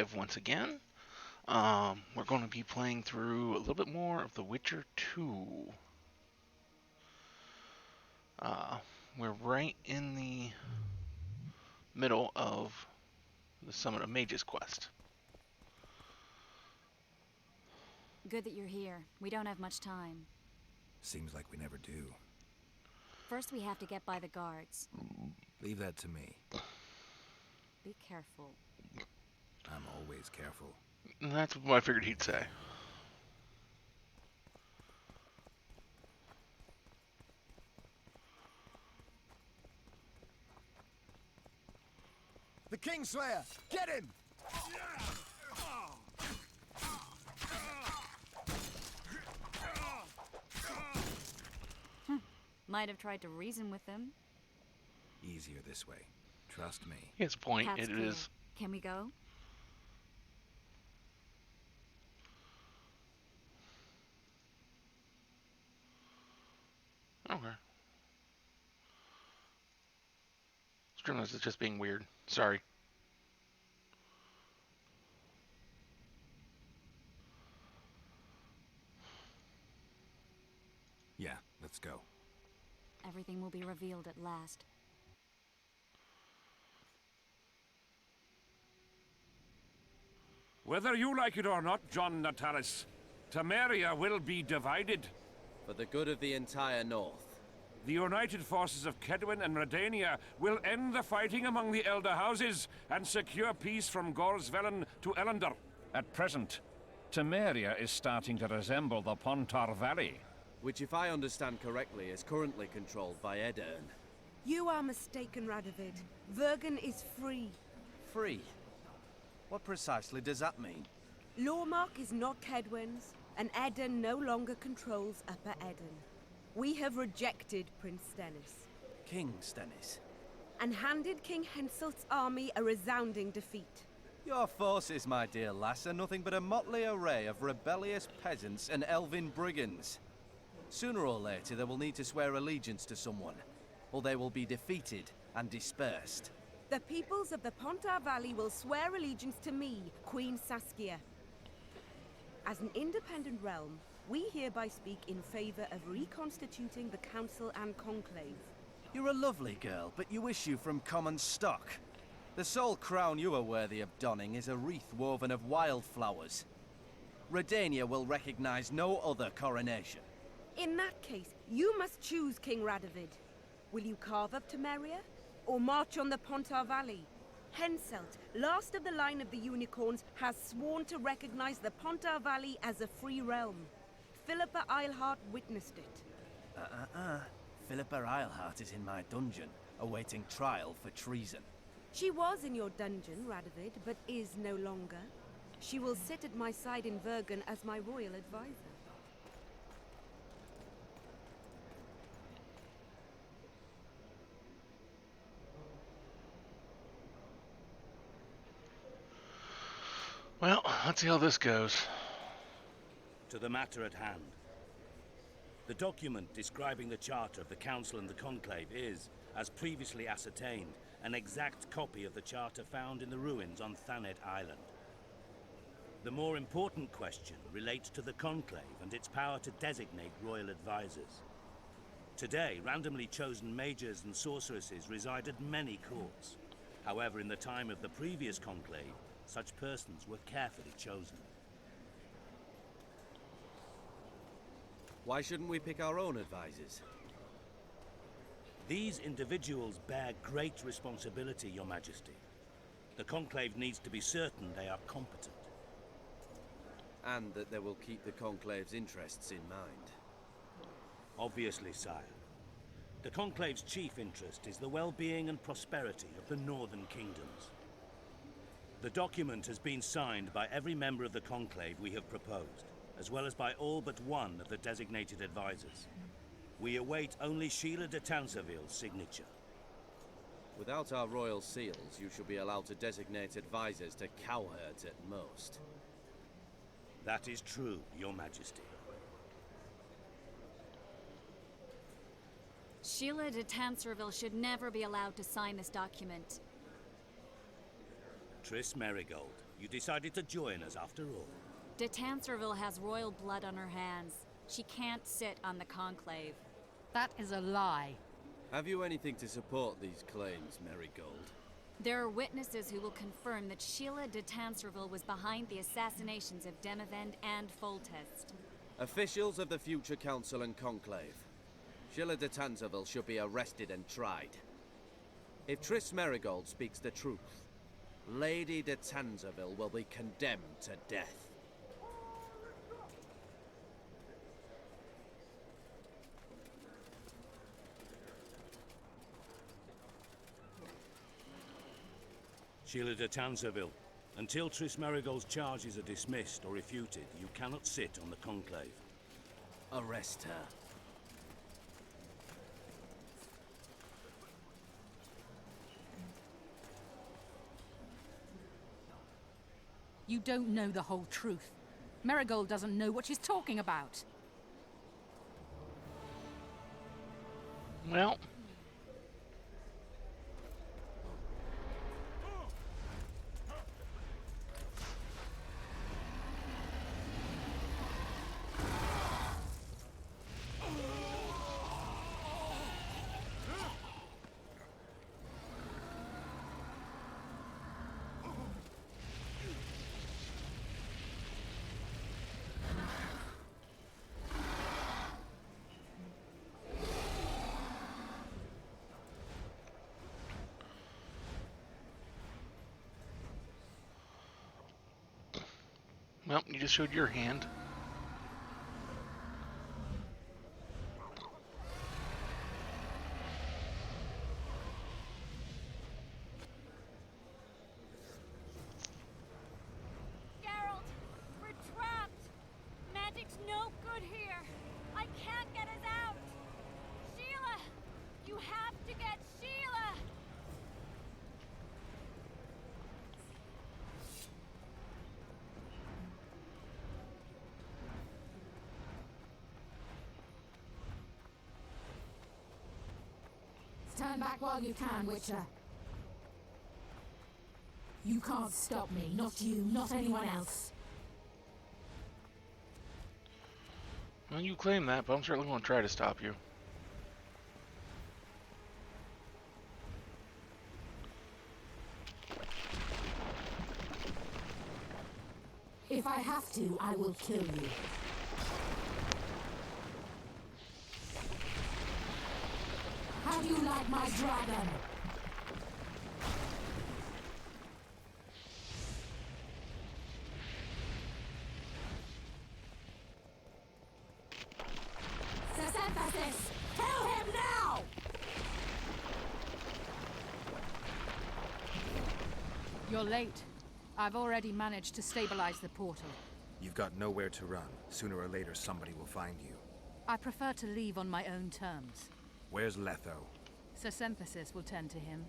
live once again. We're going to be playing through a little bit more of The Witcher 2. Uh, we're right in the middle of the Summit of Mages quest. Good that you're here. We don't have much time. Seems like we never do. First, we have to get by the guards. Leave that to me. Be careful. I'm always careful. And that's what I figured he'd say. The Kingslayer! Get him! Might have tried to reason with them. Easier this way. Trust me. His point, Path's it clear. is. Can we go? Okay. Streamlabs is just being weird. Sorry. Yeah, let's go. Everything will be revealed at last. Whether you like it or not, John Natalis, Temeria will be divided. For the good of the entire North. The united forces of Kedwin and Redania will end the fighting among the Elder Houses and secure peace from Gorsvelen to Ellendar. At present, Temeria is starting to resemble the Pontar Valley. Which, if I understand correctly, is currently controlled by Edirn. You are mistaken, Radovid. Vergen is free. Free? What precisely does that mean? Lormark is not Kedwen's, and Edirn no longer controls Upper Edirn. We have rejected Prince Stennis, King Stennis. and handed King Henselt's army a resounding defeat. Your forces, my dear lass, are nothing but a motley array of rebellious peasants and elven brigands. Sooner or later, they will need to swear allegiance to someone, or they will be defeated and dispersed. The peoples of the Pontar Valley will swear allegiance to me, Queen Saskia. As an independent realm, we hereby speak in favor of reconstituting the Council and Conclave. You're a lovely girl, but you issue from common stock. The sole crown you are worthy of donning is a wreath woven of wildflowers. Redania will recognize no other coronation. In that case, you must choose, King Radovid. Will you carve up Temeria, or march on the Pontar Valley? Henselt, last of the line of the Unicorns, has sworn to recognize the Pontar Valley as a free realm. Philippa Eilhart witnessed it. Philippa Eilhart is in my dungeon, awaiting trial for treason. She was in your dungeon, Radovid, but is no longer. She will sit at my side in Vergen as my royal advisor. Well, let's see how this goes. To the matter at hand. The document describing the charter of the Council and the Conclave is, as previously ascertained, an exact copy of the charter found in the ruins on Thanet Island. The more important question relates to the Conclave and its power to designate royal advisors. Today, randomly chosen mages and sorceresses reside at many courts. However, in the time of the previous Conclave, such persons were carefully chosen. Why shouldn't we pick our own advisors? These individuals bear great responsibility, Your Majesty. The Conclave needs to be certain they are competent. And that they will keep the Conclave's interests in mind. Obviously, sire. The Conclave's chief interest is the well-being and prosperity of the Northern Kingdoms. The document has been signed by every member of the Conclave we have proposed, as well as by all but one of the designated advisors. We await only Sheila de Tansarville's signature. Without our royal seals, you shall be allowed to designate advisors to cowherds at most. That is true, Your Majesty. Sheila de Tansarville should never be allowed to sign this document. Triss Merigold, You decided to join us after all. De Tancerville has royal blood on her hands. She can't sit on the Conclave. That is a lie. Have you anything to support these claims, Marigold? There are witnesses who will confirm that Sheila de Tancerville was behind the assassinations of Demavend and Foltest. Officials of the future Council and Conclave. Sheila de Tancerville should be arrested and tried. If Triss Merigold speaks the truth, Lady de Tancerville will be condemned to death. Sheila de Tancerville, until Triss Merigold's charges are dismissed or refuted, you cannot sit on the Conclave. Arrest her. You don't know the whole truth. Marigold doesn't know what she's talking about. Well, well, you just showed your hand. Geralt, we're trapped. Magic's no good here. I can't get us out. Sheila, you have to get Sheila. Stand back while you can, Witcher. You can't stop me. Not you, not anyone else. Well, you claim that, but I'm certainly going to try to stop you. If I have to, I will kill you. How do you like my dragon? Synthesis! Kill him now! You're late. I've already managed to stabilize the portal. You've got nowhere to run. Sooner or later, somebody will find you. I prefer to leave on my own terms. Where's Letho? Synthesis will tend to him,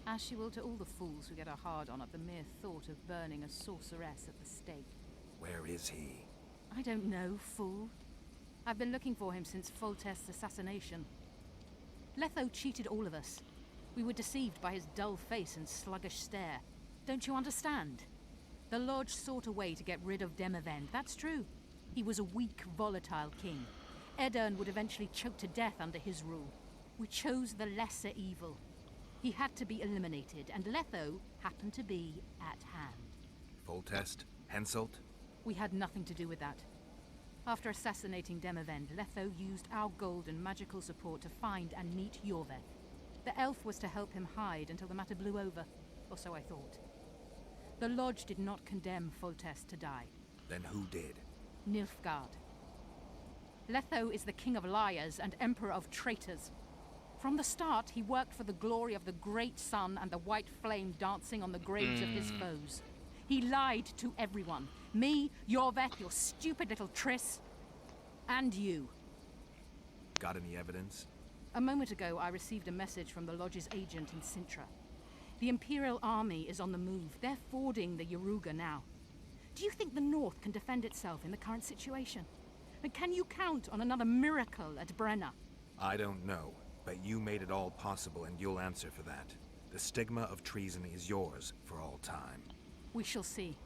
as she will to all the fools who get a hard-on at the mere thought of burning a sorceress at the stake. Where is he? I don't know, fool. I've been looking for him since Foltest's assassination. Letho cheated all of us. We were deceived by his dull face and sluggish stare. Don't you understand? The Lodge sought a way to get rid of Demavend, that's true. He was a weak, volatile king. Edirn would eventually choke to death under his rule. We chose the lesser evil. He had to be eliminated, and Letho happened to be at hand. Foltest? Henselt? We had nothing to do with that. After assassinating Demavend, Letho used our gold and magical support to find and meet Yorveth. The elf was to help him hide until the matter blew over, or so I thought. The Lodge did not condemn Foltest to die. Then who did? Nilfgaard. Letho is the king of liars and emperor of traitors. From the start, he worked for the glory of the great sun and the white flame dancing on the graves of his foes. He lied to everyone. Me, Yorveth, your stupid little Triss, and you. Got any evidence? A moment ago, I received a message from the Lodge's agent in Sintra. The Imperial Army is on the move. They're fording the Yaruga now. Do you think the North can defend itself in the current situation? And can you count on another miracle at Brenna? I don't know, but you made it all possible and you'll answer for that. The stigma of treason is yours for all time. We shall see.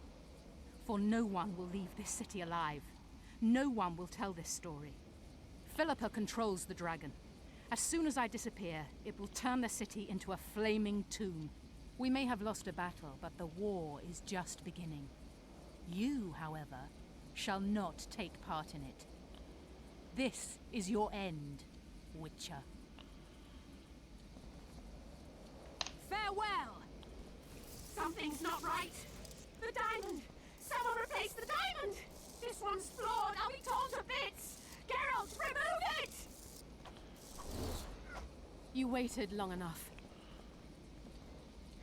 for no one will leave this city alive. No one will tell this story. Philippa controls the dragon. As soon as I disappear, it will turn the city into a flaming tomb. We may have lost a battle, but the war is just beginning. You, however, shall not take part in it. This is your end, Witcher. Farewell! Something's not right. The diamond! Someone replace the diamond! This one's flawed. I'll be torn to bits. Geralt, remove it! You waited long enough.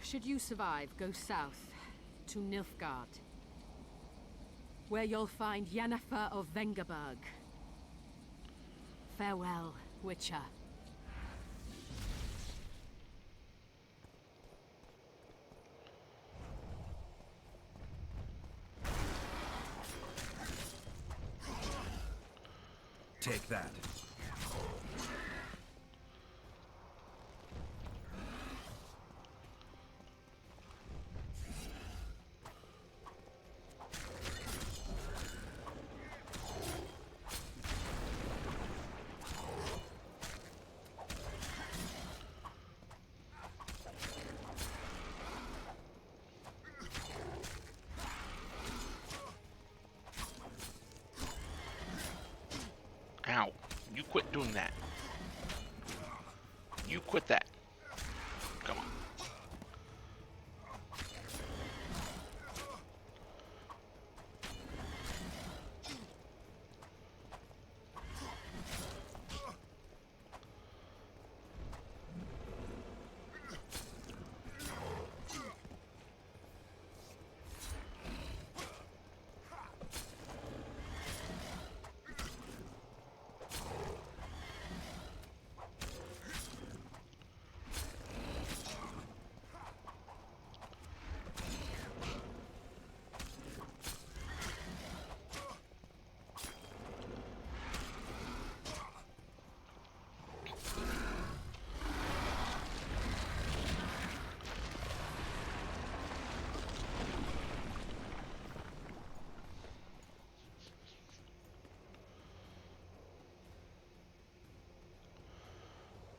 Should you survive, go south to Nilfgaard, where you'll find Yennefer of Vengerberg. Farewell, Witcher. Take that. Ow. You quit doing that. You quit that. Come on.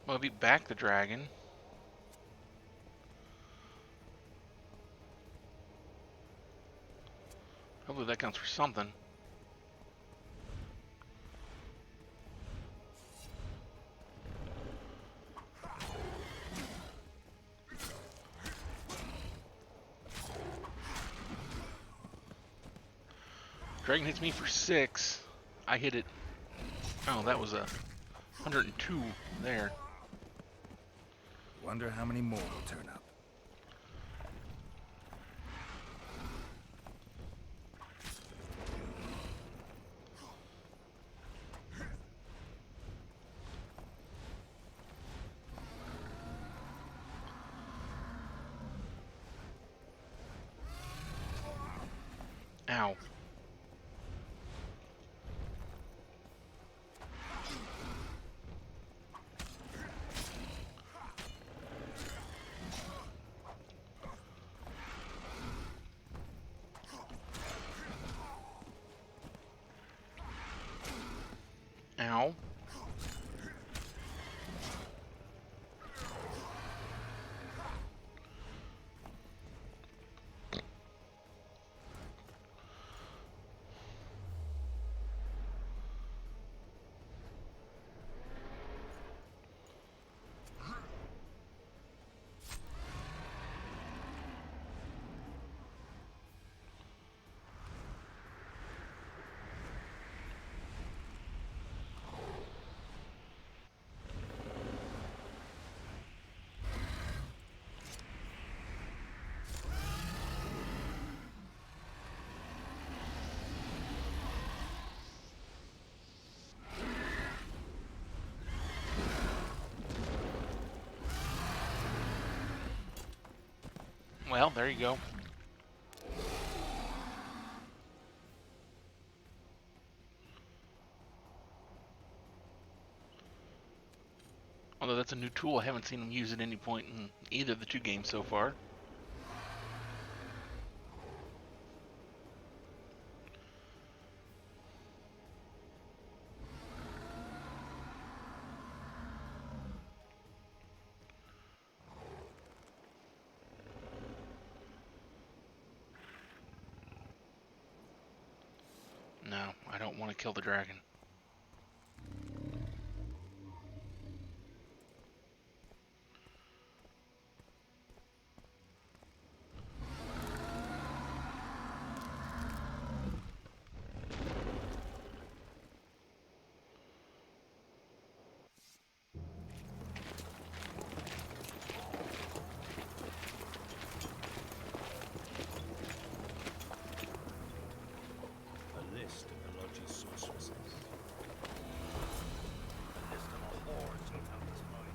Well, beat back the dragon. Hopefully that counts for something. Dragon hits me for 6. I hit it. Oh, that was a 102 there. Wonder how many more will turn up. Ow. Ow. Well, there you go. Although that's a new tool, I haven't seen them use at any point in either of the 2 games so far. want to kill the dragon. A list of the lodge's sorceresses. A list of the hordes who have this mind.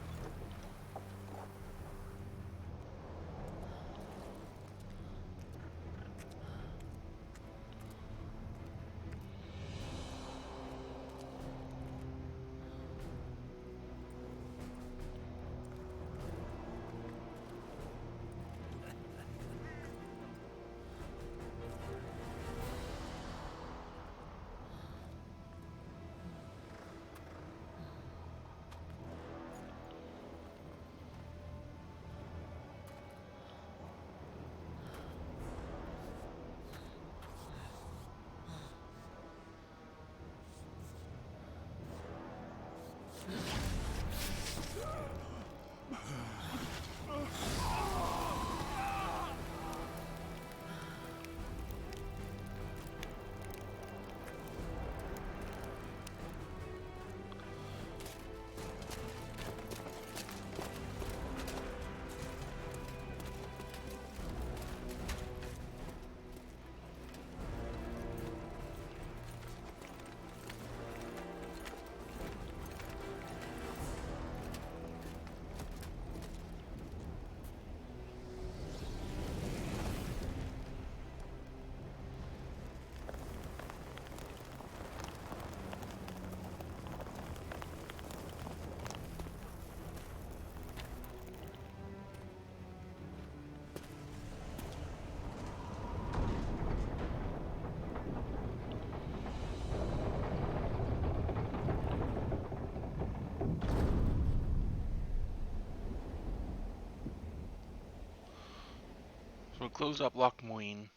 So we'll close up Loch Moine.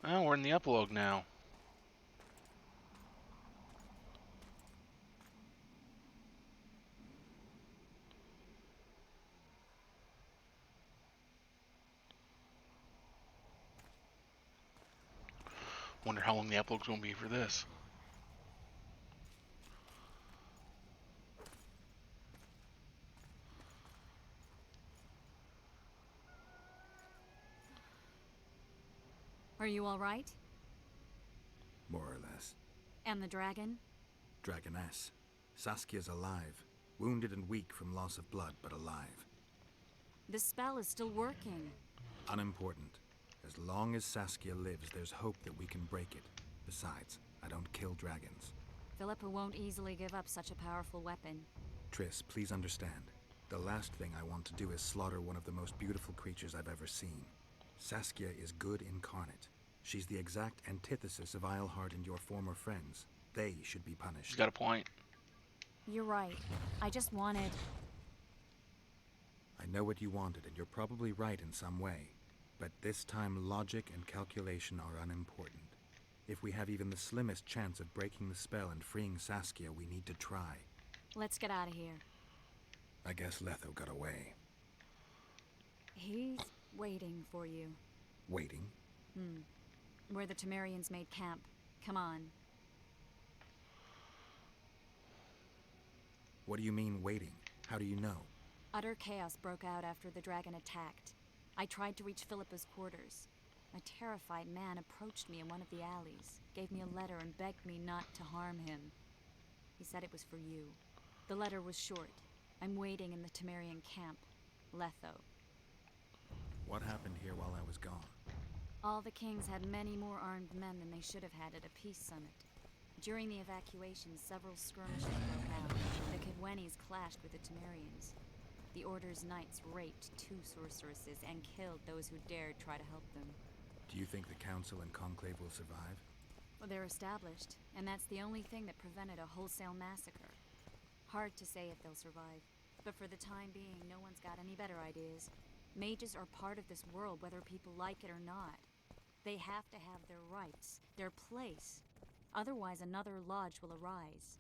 Oh, we're in the epilogue now. Wonder how long the epilogue's gonna be for this. Are you all right? More or less. And the dragon? Dragoness. Saskia's alive. Wounded and weak from loss of blood, but alive. The spell is still working. Unimportant. As long as Saskia lives, there's hope that we can break it. Besides, I don't kill dragons. Philippa won't easily give up such a powerful weapon. Triss, please understand. The last thing I want to do is slaughter one of the most beautiful creatures I've ever seen. Saskia is good incarnate. She's the exact antithesis of Eilhart and your former friends. They should be punished. She's got a point. You're right. I just wanted... I know what you wanted, and you're probably right in some way. But this time, logic and calculation are unimportant. If we have even the slimmest chance of breaking the spell and freeing Saskia, we need to try. Let's get out of here. I guess Letho got away. He's waiting for you. Waiting? Where the Temerians made camp. Come on. What do you mean, waiting? How do you know? Utter chaos broke out after the dragon attacked. I tried to reach Philippa's quarters. A terrified man approached me in one of the alleys, gave me a letter and begged me not to harm him. He said it was for you. The letter was short. I'm waiting in the Temerian camp. Letho. What happened here while I was gone? All the kings had many more armed men than they should have had at a peace summit. During the evacuation, several skirmishes broke out. The Kedwenis clashed with the Temerians. The Order's knights raped 2 sorceresses and killed those who dared try to help them. Do you think the Council and Conclave will survive? Well, they're established, and that's the only thing that prevented a wholesale massacre. Hard to say if they'll survive. But for the time being, no one's got any better ideas. Mages are part of this world, whether people like it or not. They have to have their rights, their place. Otherwise, another lodge will arise.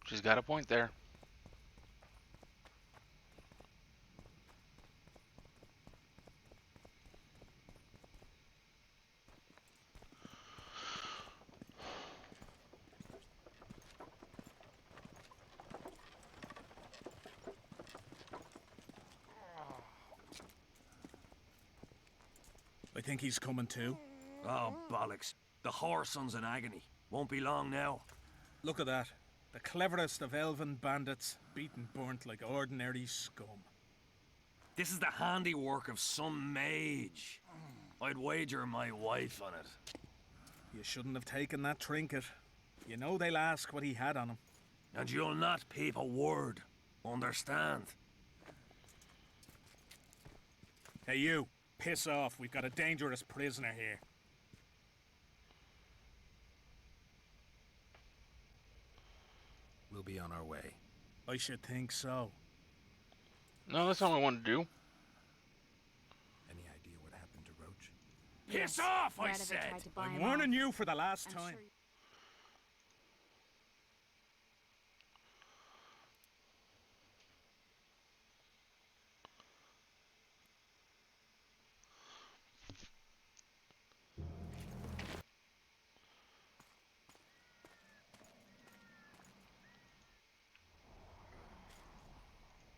She's got a point there. I think he's coming too. Oh, bollocks. The whoreson's in agony. Won't be long now. Look at that. The cleverest of elven bandits, beaten burnt like ordinary scum. This is the handiwork of some mage. I'd wager my wife on it. You shouldn't have taken that trinket. You know they'll ask what he had on him. And you'll not peep a word. Understand? Hey you, piss off. We've got a dangerous prisoner here. We'll be on our way. I should think so. No, that's not what I wanted to do. Any idea what happened to Roach? Piss off, I Radovid said! tried to buy I'm him warning off. you for the last I'm time. sure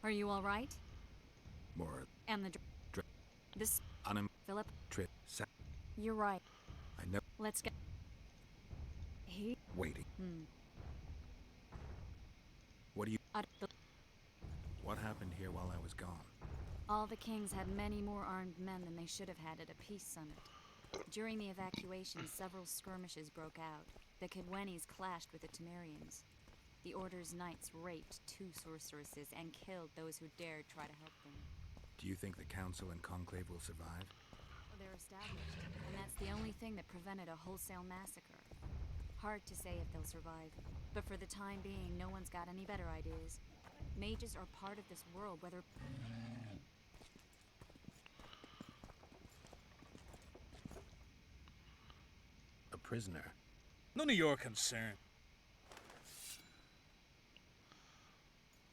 Are you all right? More And the Dr- this unim Philip, trip you're right. I know Let's get. He. waiting. Hmm. What do you Uh, the, what happened here while I was gone? all the kings had many more armed men than they should have had at a peace summit. During the evacuation, several skirmishes broke out. The Kidwennies clashed with the Temerians. The Order's knights raped 2 sorceresses and killed those who dared try to help them. Do you think the council and conclave will survive? They're established, and that's the only thing that prevented a wholesale massacre. Hard to say if they'll survive, but for the time being, no one's got any better ideas. Mages are part of this world, whether... A prisoner. None of your concern.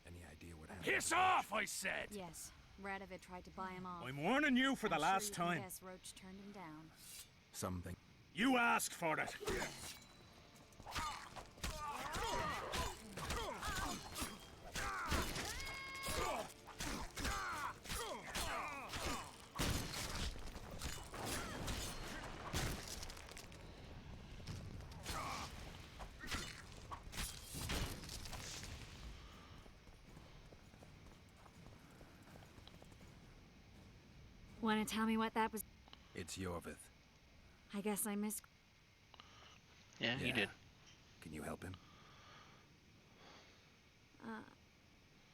Any idea what happened? Piss off, I said! Yes, Radovid tried to buy him off. I'm warning you for the I'm last sure you can time. guess Roach turned him down. Something. You asked for it. Wanna tell me what that was? It's Yorvith. I guess I missed... Yeah, he did. Can you help him?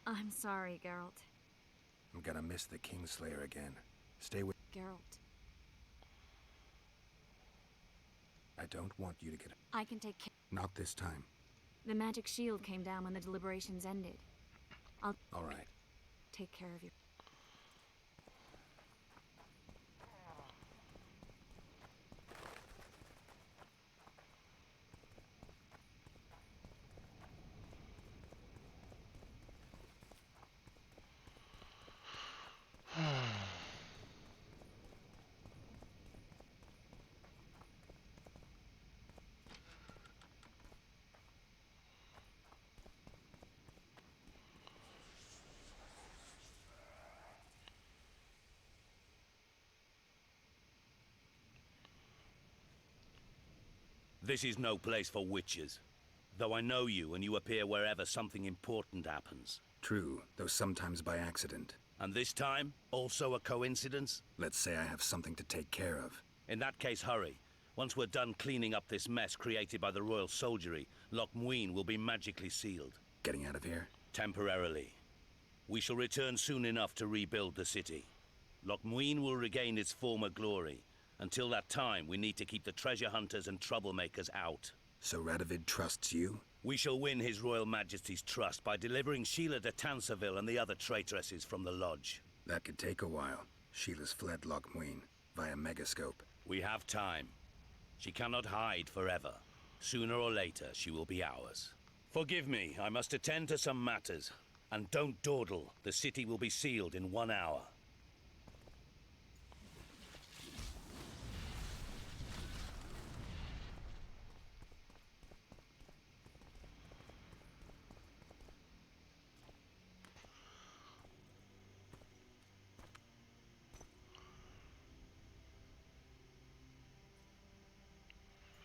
I'm sorry, Geralt. I'm gonna miss the Kingslayer again. Stay with. Geralt, I don't want you to get. I can take care... Not this time. The magic shield came down when the deliberations ended. I'll All right. take care of you. This is no place for witches. Though I know you and you appear wherever something important happens. True, though sometimes by accident. And this time, also a coincidence? Let's say I have something to take care of. In that case, hurry. Once we're done cleaning up this mess created by the royal soldiery, Loch Muin will be magically sealed. Getting out of here? Temporarily. We shall return soon enough to rebuild the city. Loch Muin will regain its former glory. Until that time, we need to keep the treasure hunters and troublemakers out. So Radovid trusts you? We shall win His Royal Majesty's trust by delivering Sheila de Tansarville and the other traitresses from the lodge. That could take a while. Sheila's fled Loch Muin via Megascope. We have time. She cannot hide forever. Sooner or later, she will be ours. Forgive me, I must attend to some matters. And don't dawdle. The city will be sealed in 1 hour.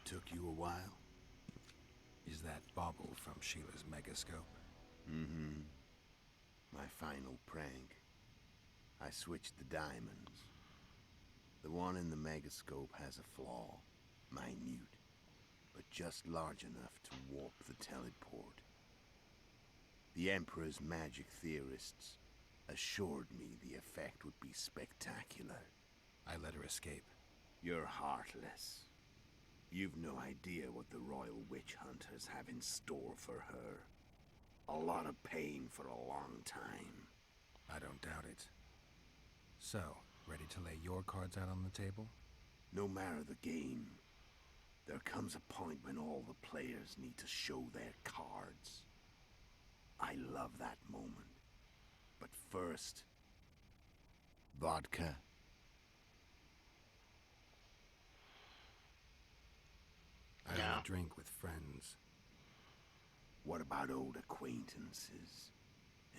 Took you a while? Is that bauble from Sheila's Megascope? Mm-hmm. My final prank. I switched the diamonds. The one in the Megascope has a flaw. Minute. But just large enough to warp the teleport. The Emperor's magic theorists assured me the effect would be spectacular. I let her escape. You're heartless. You've no idea what the Royal Witch Hunters have in store for her. A lot of pain for a long time. I don't doubt it. So, ready to lay your cards out on the table? No matter the game, there comes a point when all the players need to show their cards. I love that moment. But first, vodka. I don't drink with friends. What about old acquaintances,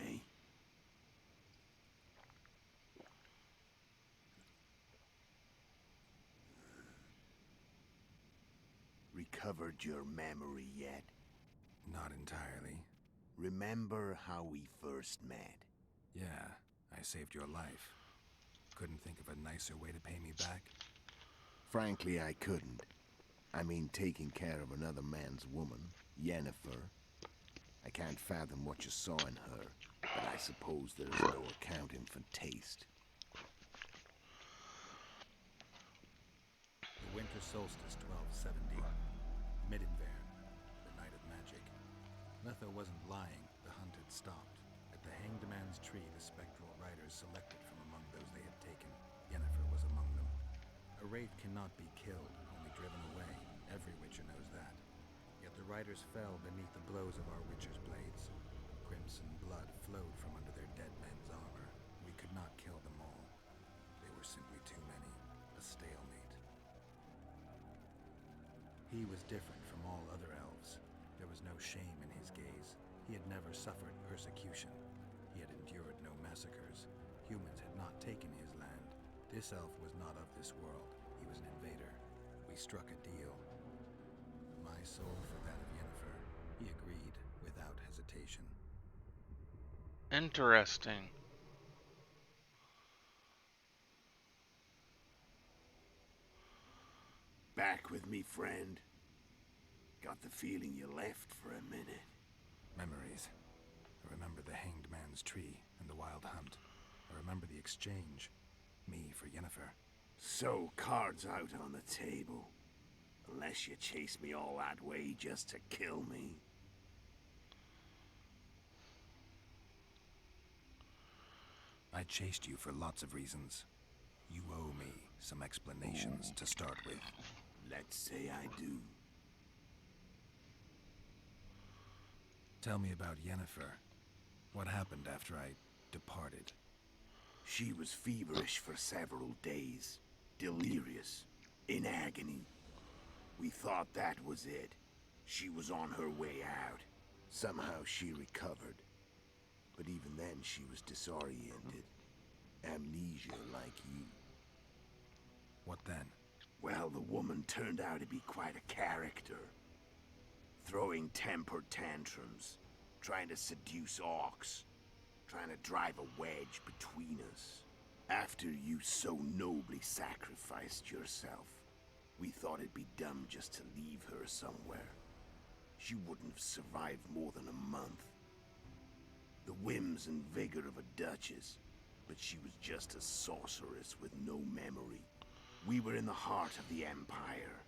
eh? Recovered your memory yet? Not entirely. Remember how we first met? Yeah, I saved your life. Couldn't think of a nicer way to pay me back? Frankly, I couldn't. I mean, taking care of another man's woman, Yennefer. I can't fathom what you saw in her, but I suppose there's no accounting for taste. The winter solstice 1270. Middenvern, the night of magic. Letho wasn't lying, the hunt had stopped. At the Hanged Man's Tree, the spectral riders selected from among those they had taken. Yennefer was among them. A wraith cannot be killed, only driven away. Every witcher knows that. Yet the riders fell beneath the blows of our witcher's blades. Crimson blood flowed from under their dead men's armor. We could not kill them all. They were simply too many. A stalemate. He was different from all other elves. There was no shame in his gaze. He had never suffered persecution. He had endured no massacres. Humans had not taken his land. This elf was not of this world. He was an invader. We struck a deal. My soul for that of Yennefer. He agreed without hesitation. Interesting. Back with me, friend. Got the feeling you left for a minute. Memories. I remember the Hanged Man's Tree and the Wild Hunt. I remember the exchange. Me for Yennefer. So, cards out on the table. Unless you chase me all that way just to kill me. I chased you for lots of reasons. You owe me some explanations to start with. Let's say I do. Tell me about Yennefer. What happened after I departed? She was feverish for several days. Delirious. In agony. We thought that was it. She was on her way out. Somehow she recovered. But even then she was disoriented. Amnesia like you. What then? Well, the woman turned out to be quite a character. Throwing temper tantrums. Trying to seduce orcs. Trying to drive a wedge between us. After you so nobly sacrificed yourself, we thought it'd be dumb just to leave her somewhere. She wouldn't have survived more than a month. The whims and vigor of a duchess, but she was just a sorceress with no memory. We were in the heart of the Empire.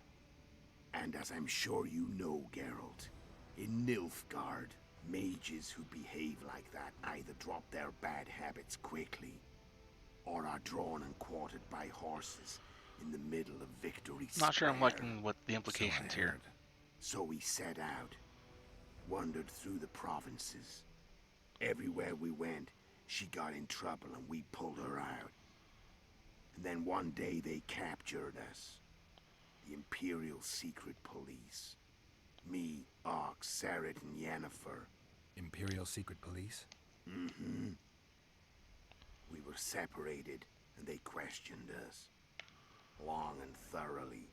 And as I'm sure you know, Geralt, in Nilfgaard. Mages who behave like that either drop their bad habits quickly, or are drawn and quartered by horses in the middle of Victory Square. Not sure I'm liking what the implications here. So we set out, wandered through the provinces. Everywhere we went, she got in trouble and we pulled her out. And then one day they captured us. The Imperial Secret Police. Me, Ox, Sarret, and Yennefer. Imperial Secret Police? Mm-hmm. We were separated, and they questioned us. Long and thoroughly,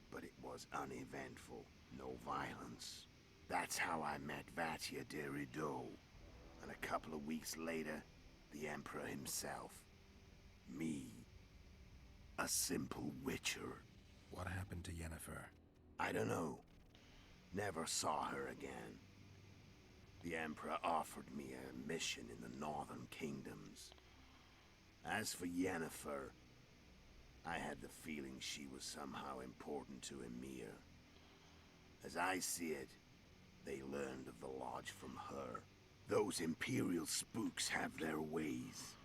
but it was uneventful. No violence. That's how I met Vatia de Rideau. And a couple of weeks later, the Emperor himself. Me. A simple witcher. What happened to Yennefer? I don't know. Never saw her again. The Emperor offered me a mission in the Northern Kingdoms. As for Yennefer, I had the feeling she was somehow important to Emir. As I see it, they learned of the Lodge from her. Those Imperial spooks have their ways.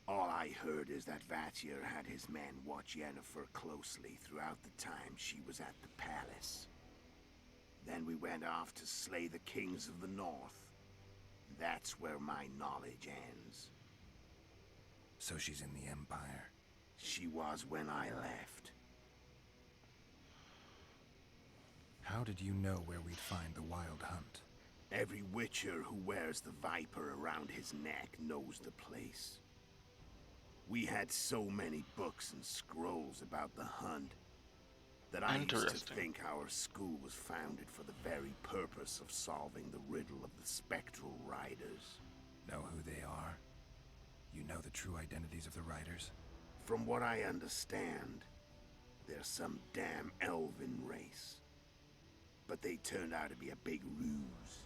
All I heard is that Vatir had his men watch Yennefer closely throughout the time she was at the palace. Then we went off to slay the kings of the north. That's where my knowledge ends. So she's in the Empire? She was when I left. How did you know where we'd find the Wild Hunt? Every witcher who wears the viper around his neck knows the place. We had so many books and scrolls about the hunt that I used to think our school was founded for the very purpose of solving the riddle of the spectral riders. Know who they are? You know the true identities of the riders? From what I understand, they're some damn elven race. But they turned out to be a big ruse.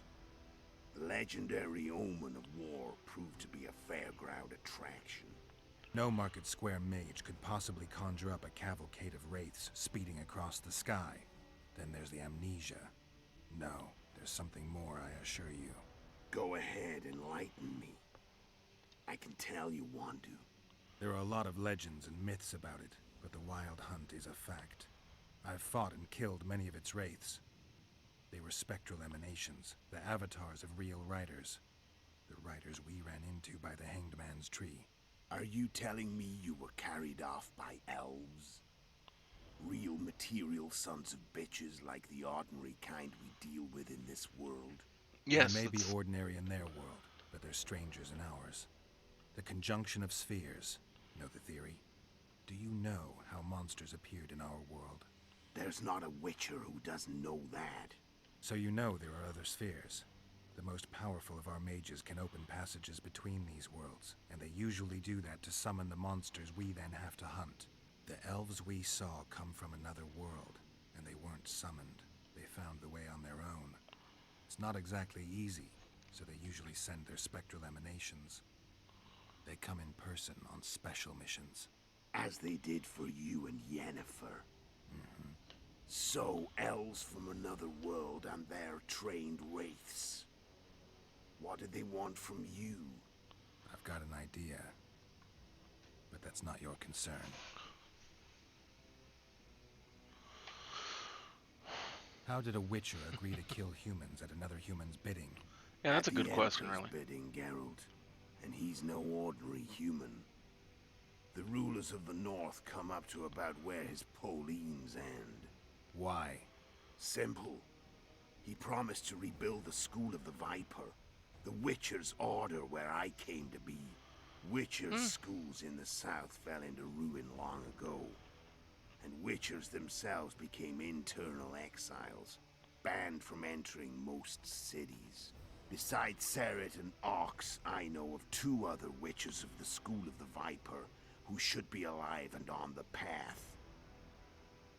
The legendary Omen of War proved to be a fairground attraction. No Market Square mage could possibly conjure up a cavalcade of wraiths speeding across the sky. Then there's the amnesia. No, there's something more, I assure you. Go ahead, enlighten me. I can tell you want to. There are a lot of legends and myths about it, but the Wild Hunt is a fact. I've fought and killed many of its wraiths. They were spectral emanations, the avatars of real riders. The riders we ran into by the Hanged Man's Tree. Are you telling me you were carried off by elves? Real material sons of bitches like the ordinary kind we deal with in this world? Yes. They may be ordinary in their world, but they're strangers in ours. The conjunction of spheres. Know the theory? Do you know how monsters appeared in our world? There's not a witcher who doesn't know that. So you know there are other spheres. The most powerful of our mages can open passages between these worlds, and they usually do that to summon the monsters we then have to hunt. The elves we saw come from another world, and they weren't summoned. They found the way on their own. It's not exactly easy, so they usually send their spectral emanations. They come in person on special missions. As they did for you and Yennefer. Mm-hmm. So, elves from another world and their trained wraiths. What did they want from you? I've got an idea, but that's not your concern. How did a witcher agree to kill humans at another human's bidding? Yeah, that's a At good the question, Emperor's really. bidding, Geralt. And he's no ordinary human. The rulers of the North come up to about where his Pauline's end. Why? Simple. He promised to rebuild the School of the Viper. The Witcher's Order where I came to be. Witcher's schools in the south fell into ruin long ago. And Witchers themselves became internal exiles, banned from entering most cities. Besides Sarret and Ox, I know of 2 other Witchers of the School of the Viper who should be alive and on the path.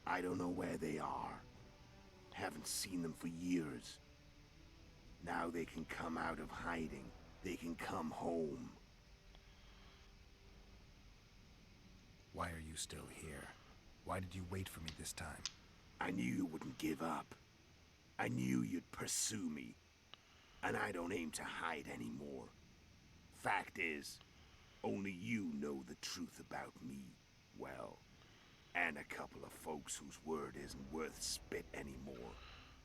I don't know where they are. Haven't seen them for years. Now they can come out of hiding. They can come home. Why are you still here? Why did you wait for me this time? I knew you wouldn't give up. I knew you'd pursue me, and I don't aim to hide anymore. Fact is, only you know the truth about me well, and a couple of folks whose word isn't worth spit anymore.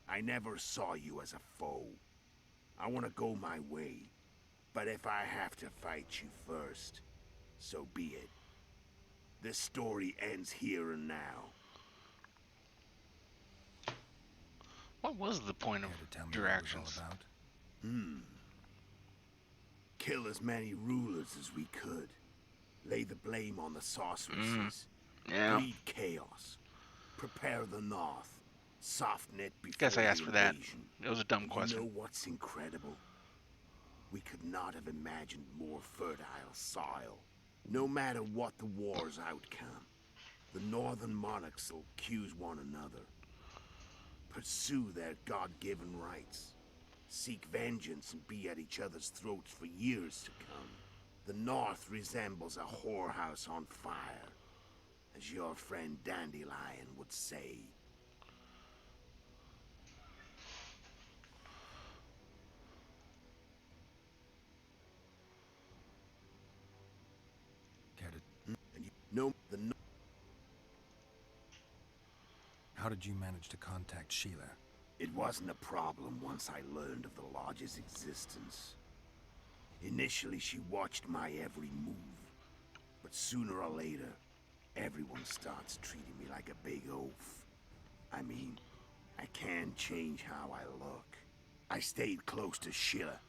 I never saw you as a foe. I want to go my way, but if I have to fight you first, so be it. This story ends here and now. What was the point of your actions? Kill as many rulers as we could. Lay the blame on the sorceresses. Yeah. Breed chaos. Prepare the North. Soften it before Guess I asked the for that. invasion. It was a dumb question. You know what's incredible? We could not have imagined more fertile soil. No matter what the war's outcome, the northern monarchs will accuse one another, pursue their God-given rights, seek vengeance and be at each other's throats for years to come. The North resembles a whorehouse on fire, as your friend Dandelion would say. How did you manage to contact Sheila? It wasn't a problem once I learned of the Lodge's existence. Initially, she watched my every move. But sooner or later, everyone starts treating me like a big oaf. I mean, I can't change how I look. I stayed close to Sheila,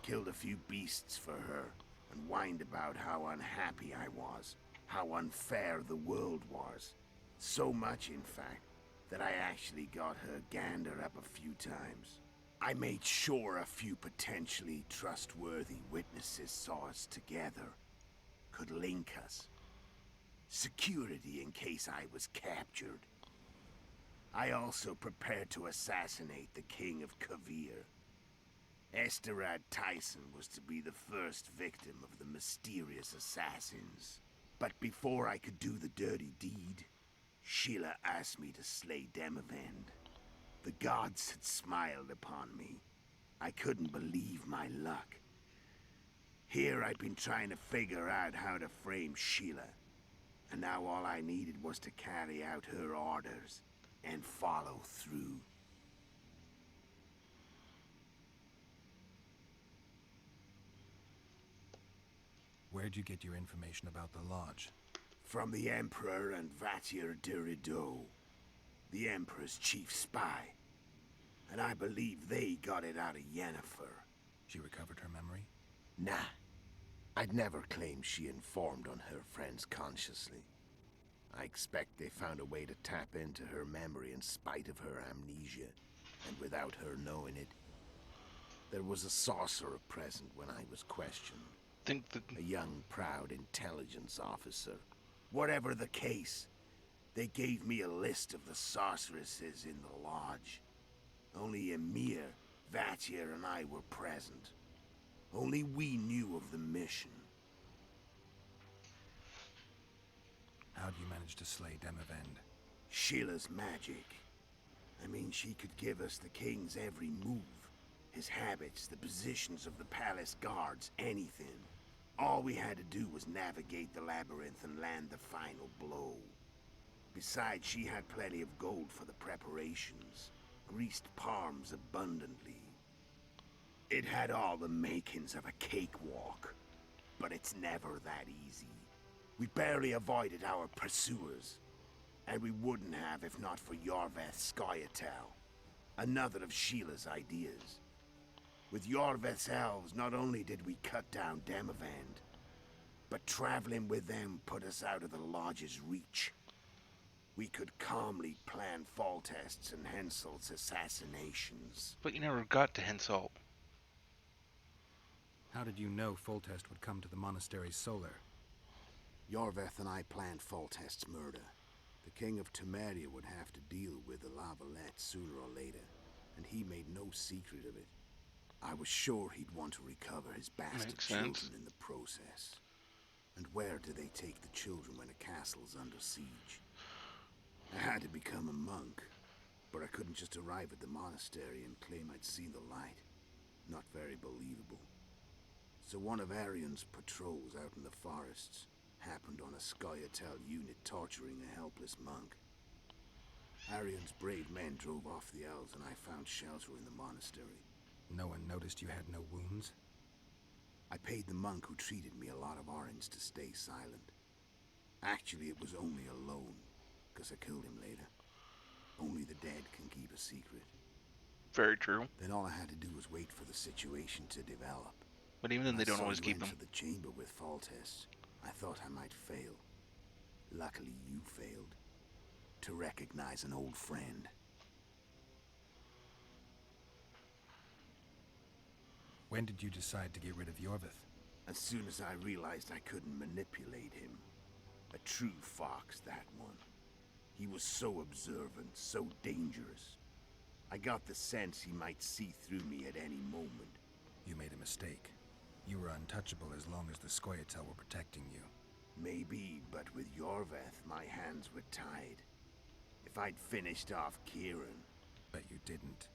killed a few beasts for her, and whined about how unhappy I was, how unfair the world was. So much, in fact, that I actually got her gander up a few times. I made sure a few potentially trustworthy witnesses saw us together, could link us. Security in case I was captured. I also prepared to assassinate the King of Kavir. Esterad Tyson was to be the first victim of the mysterious assassins. But before I could do the dirty deed, Sheila asked me to slay Demavend. The gods had smiled upon me. I couldn't believe my luck. Here I'd been trying to figure out how to frame Sheila, and now all I needed was to carry out her orders and follow through. Where'd you get your information about the Lodge? From the Emperor and Vatir de Rideau, the Emperor's chief spy. And I believe they got it out of Yennefer. She recovered her memory? Nah. I'd never claim she informed on her friends consciously. I expect they found a way to tap into her memory in spite of her amnesia, and without her knowing it. There was a sorcerer present when I was questioned. A young, proud intelligence officer. Whatever the case, they gave me a list of the sorceresses in the Lodge. Only Emir, Vatir, and I were present. Only we knew of the mission. How'd you manage to slay Demavend? Sheila's magic. I mean, she could give us the king's every move. His habits, the positions of the palace guards, anything. All we had to do was navigate the labyrinth and land the final blow. Besides, she had plenty of gold for the preparations. Greased palms abundantly. It had all the makings of a cakewalk, but it's never that easy. We barely avoided our pursuers, and we wouldn't have if not for Yorveth Scoia'tael, another of Sheila's ideas. With Yorveth's elves, not only did we cut down Demavend, but traveling with them put us out of the Lodge's reach. We could calmly plan Foltests and Henselt's assassinations. But you never got to Henselt. How did you know Foltest would come to the monastery's solar? Yorveth and I planned Foltest's murder. The King of Temeria would have to deal with the Lavalette sooner or later, and he made no secret of it. I was sure he'd want to recover his bastard children in the process. And where do they take the children when a castle's under siege? I had to become a monk. But I couldn't just arrive at the monastery and claim I'd seen the light. Not very believable. So one of Arion's patrols out in the forests happened on a Scoia'tael unit torturing a helpless monk. Arion's brave men drove off the elves and I found shelter in the monastery. No one noticed you had no wounds? I paid the monk who treated me a lot of orange to stay silent. Actually, it was only a loan, because I killed him later. Only the dead can keep a secret. Very true. Then all I had to do was wait for the situation to develop. But even then, they don't always keep them. I the chamber with Foltest. I thought I might fail. Luckily, you failed. To recognize an old friend. When did you decide to get rid of Yorvith? As soon as I realized I couldn't manipulate him. A true fox, that one. He was so observant, so dangerous. I got the sense he might see through me at any moment. You made a mistake. You were untouchable as long as the Scoia'tael were protecting you. Maybe, but with Yorvith, my hands were tied. If I'd finished off Kieran... But you didn't.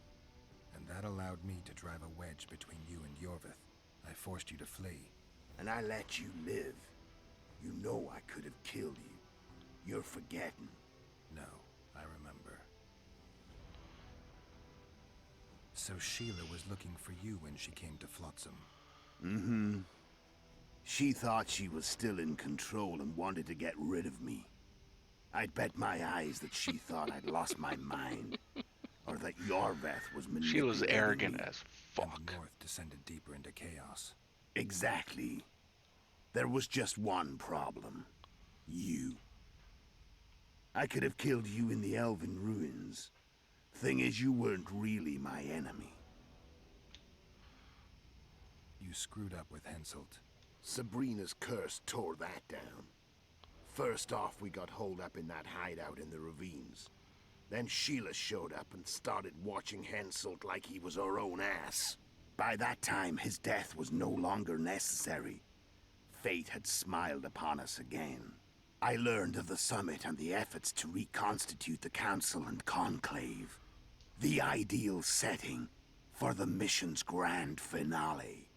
And that allowed me to drive a wedge between you and Yorvith. I forced you to flee. And I let you live. You know I could have killed you. You're forgetting. No, I remember. So Sheila was looking for you when she came to Flotsam. Mm-hmm. She thought she was still in control and wanted to get rid of me. I'd bet my eyes that she thought I'd lost my mind. Or that Yorvith was manipulating She was arrogant me. as fuck. And the North descended deeper into chaos. Exactly. There was just one problem. You. I could have killed you in the Elven ruins. Thing is, you weren't really my enemy. You screwed up with Henselt. Sabrina's curse tore that down. First off, we got holed up in that hideout in the ravines. Then Sheila showed up and started watching Henselt like he was her own ass. By that time, his death was no longer necessary. Fate had smiled upon us again. I learned of the summit and the efforts to reconstitute the council and conclave. The ideal setting for the mission's grand finale.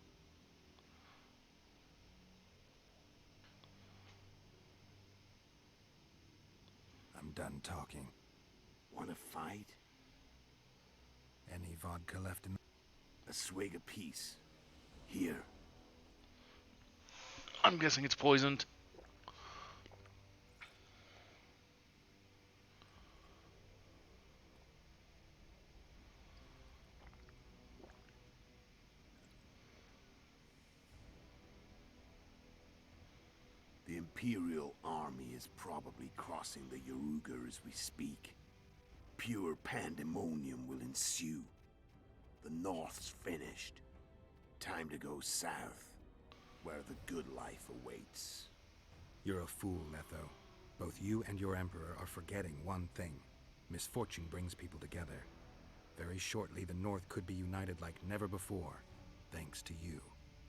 I'm done talking. Want to fight? Any vodka left in... A swig apiece. Here. I'm guessing it's poisoned. The Imperial army is probably crossing the Yaruga as we speak. Pure pandemonium will ensue. The North's finished. Time to go south, where the good life awaits. You're a fool, Letho. Both you and your Emperor are forgetting one thing. Misfortune brings people together. Very shortly, the North could be united like never before, thanks to you.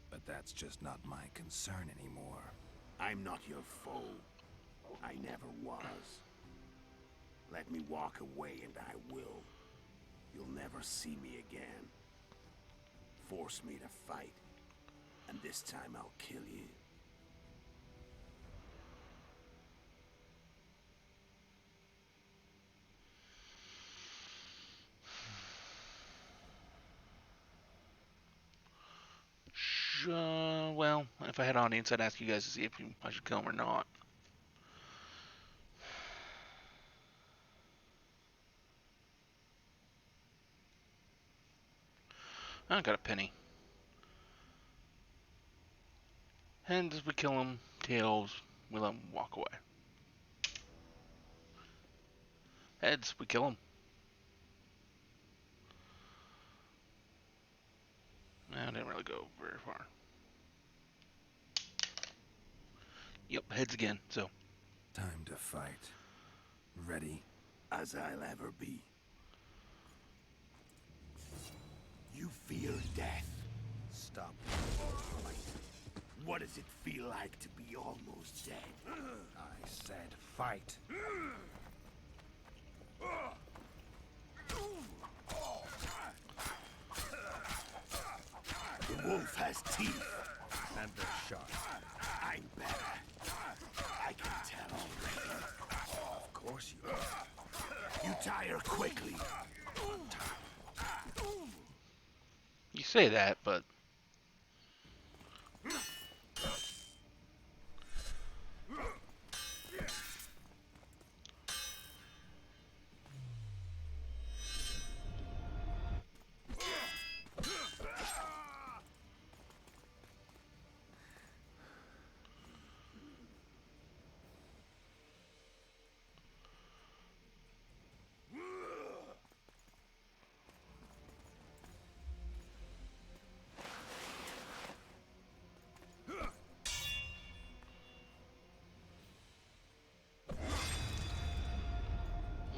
But that's just not my concern anymore. I'm not your foe. I never was. Let me walk away and I will. You'll never see me again. Force me to fight, and this time I'll kill you. Well, if I had audience, I'd ask you guys to see if I should kill him or not. I got a penny. Heads, we kill him. Tails, we let him walk away. Heads, we kill him. I didn't really go very far. Yep, heads again, so. Time to fight. Ready? As I'll ever be. You fear death. Stop. What does it feel like to be almost dead? I said fight. wolf has teeth. And they're sharp. I'm better. I can tell already. Of course you are. You tire quickly. You say that, but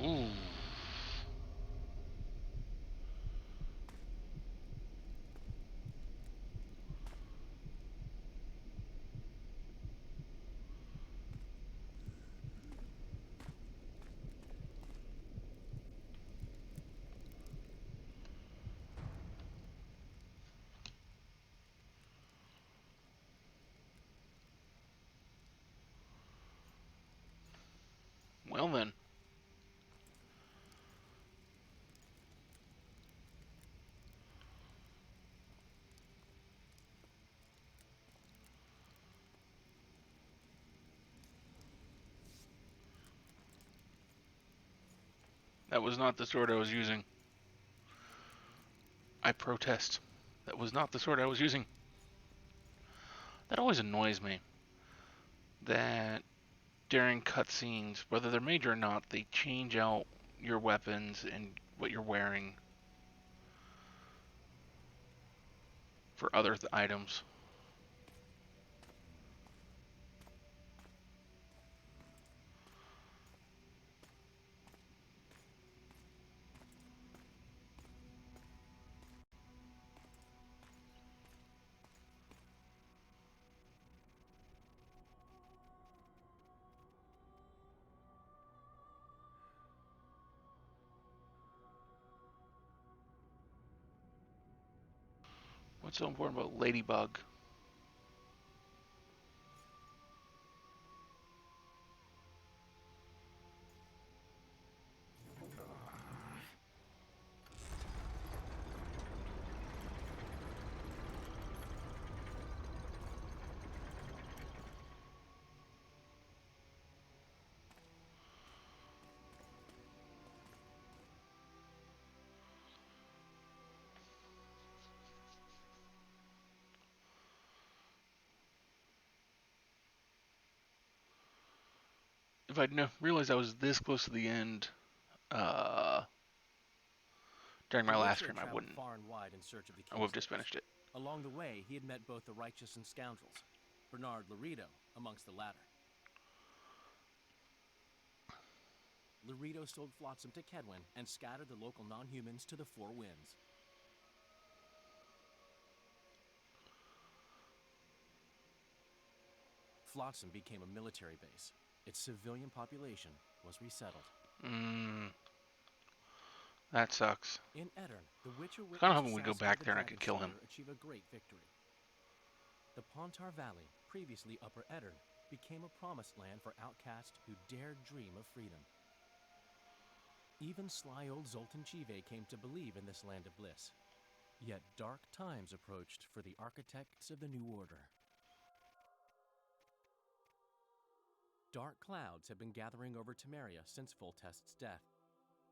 ooh. Well then. That was not the sword I was using. I protest. That was not the sword I was using. That always annoys me. That during cutscenes, whether they're major or not, they change out your weapons and what you're wearing for other items. What's so important about Ladybug? If I'd realized I was this close to the end during my last stream, I wouldn't. Far and wide in search of the I would have just finished it. Along the way, he had met both the righteous and scoundrels, Bernard Laredo amongst the latter. Laredo sold Flotsam to Kedwin and scattered the local non-humans to the four winds. Flotsam became a military base. Its civilian population was resettled. That sucks. In Edirn, the Witcher Kind of hoping we go back there and I could kill him. Achieve a great victory. The Pontar Valley, previously Upper Edirn, became a promised land for outcasts who dared dream of freedom. Even sly old Zoltan Chive came to believe in this land of bliss. Yet dark times approached for the architects of the New Order. Dark clouds have been gathering over Temeria since Foltest's death.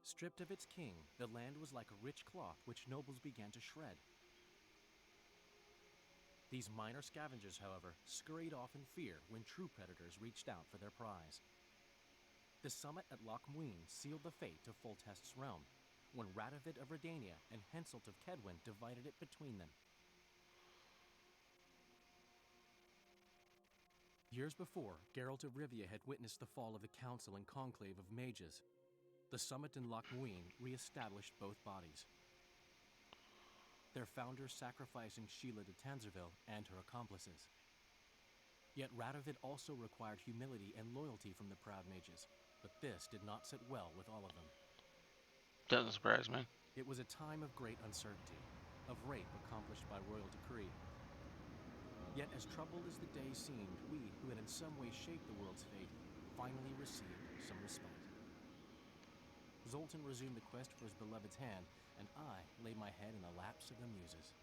Stripped of its king, the land was like a rich cloth which nobles began to shred. These minor scavengers, however, scurried off in fear when true predators reached out for their prize. The summit at Loch Muin sealed the fate of Foltest's realm, when Radovid of Redania and Henselt of Kedwin divided it between them. Years before, Geralt of Rivia had witnessed the fall of the Council and Conclave of Mages. The summit in Loch Muin re-established both bodies, their founders sacrificing Sheila de Tanzerville and her accomplices. Yet Radovid also required humility and loyalty from the proud mages, but this did not sit well with all of them. Doesn't surprise me. It was a time of great uncertainty. of rape accomplished by royal decree. Yet as troubled as the day seemed, we, who had in some way shaped the world's fate, finally received some respite. Zoltan resumed the quest for his beloved's hand, and I laid my head in the laps of the muses.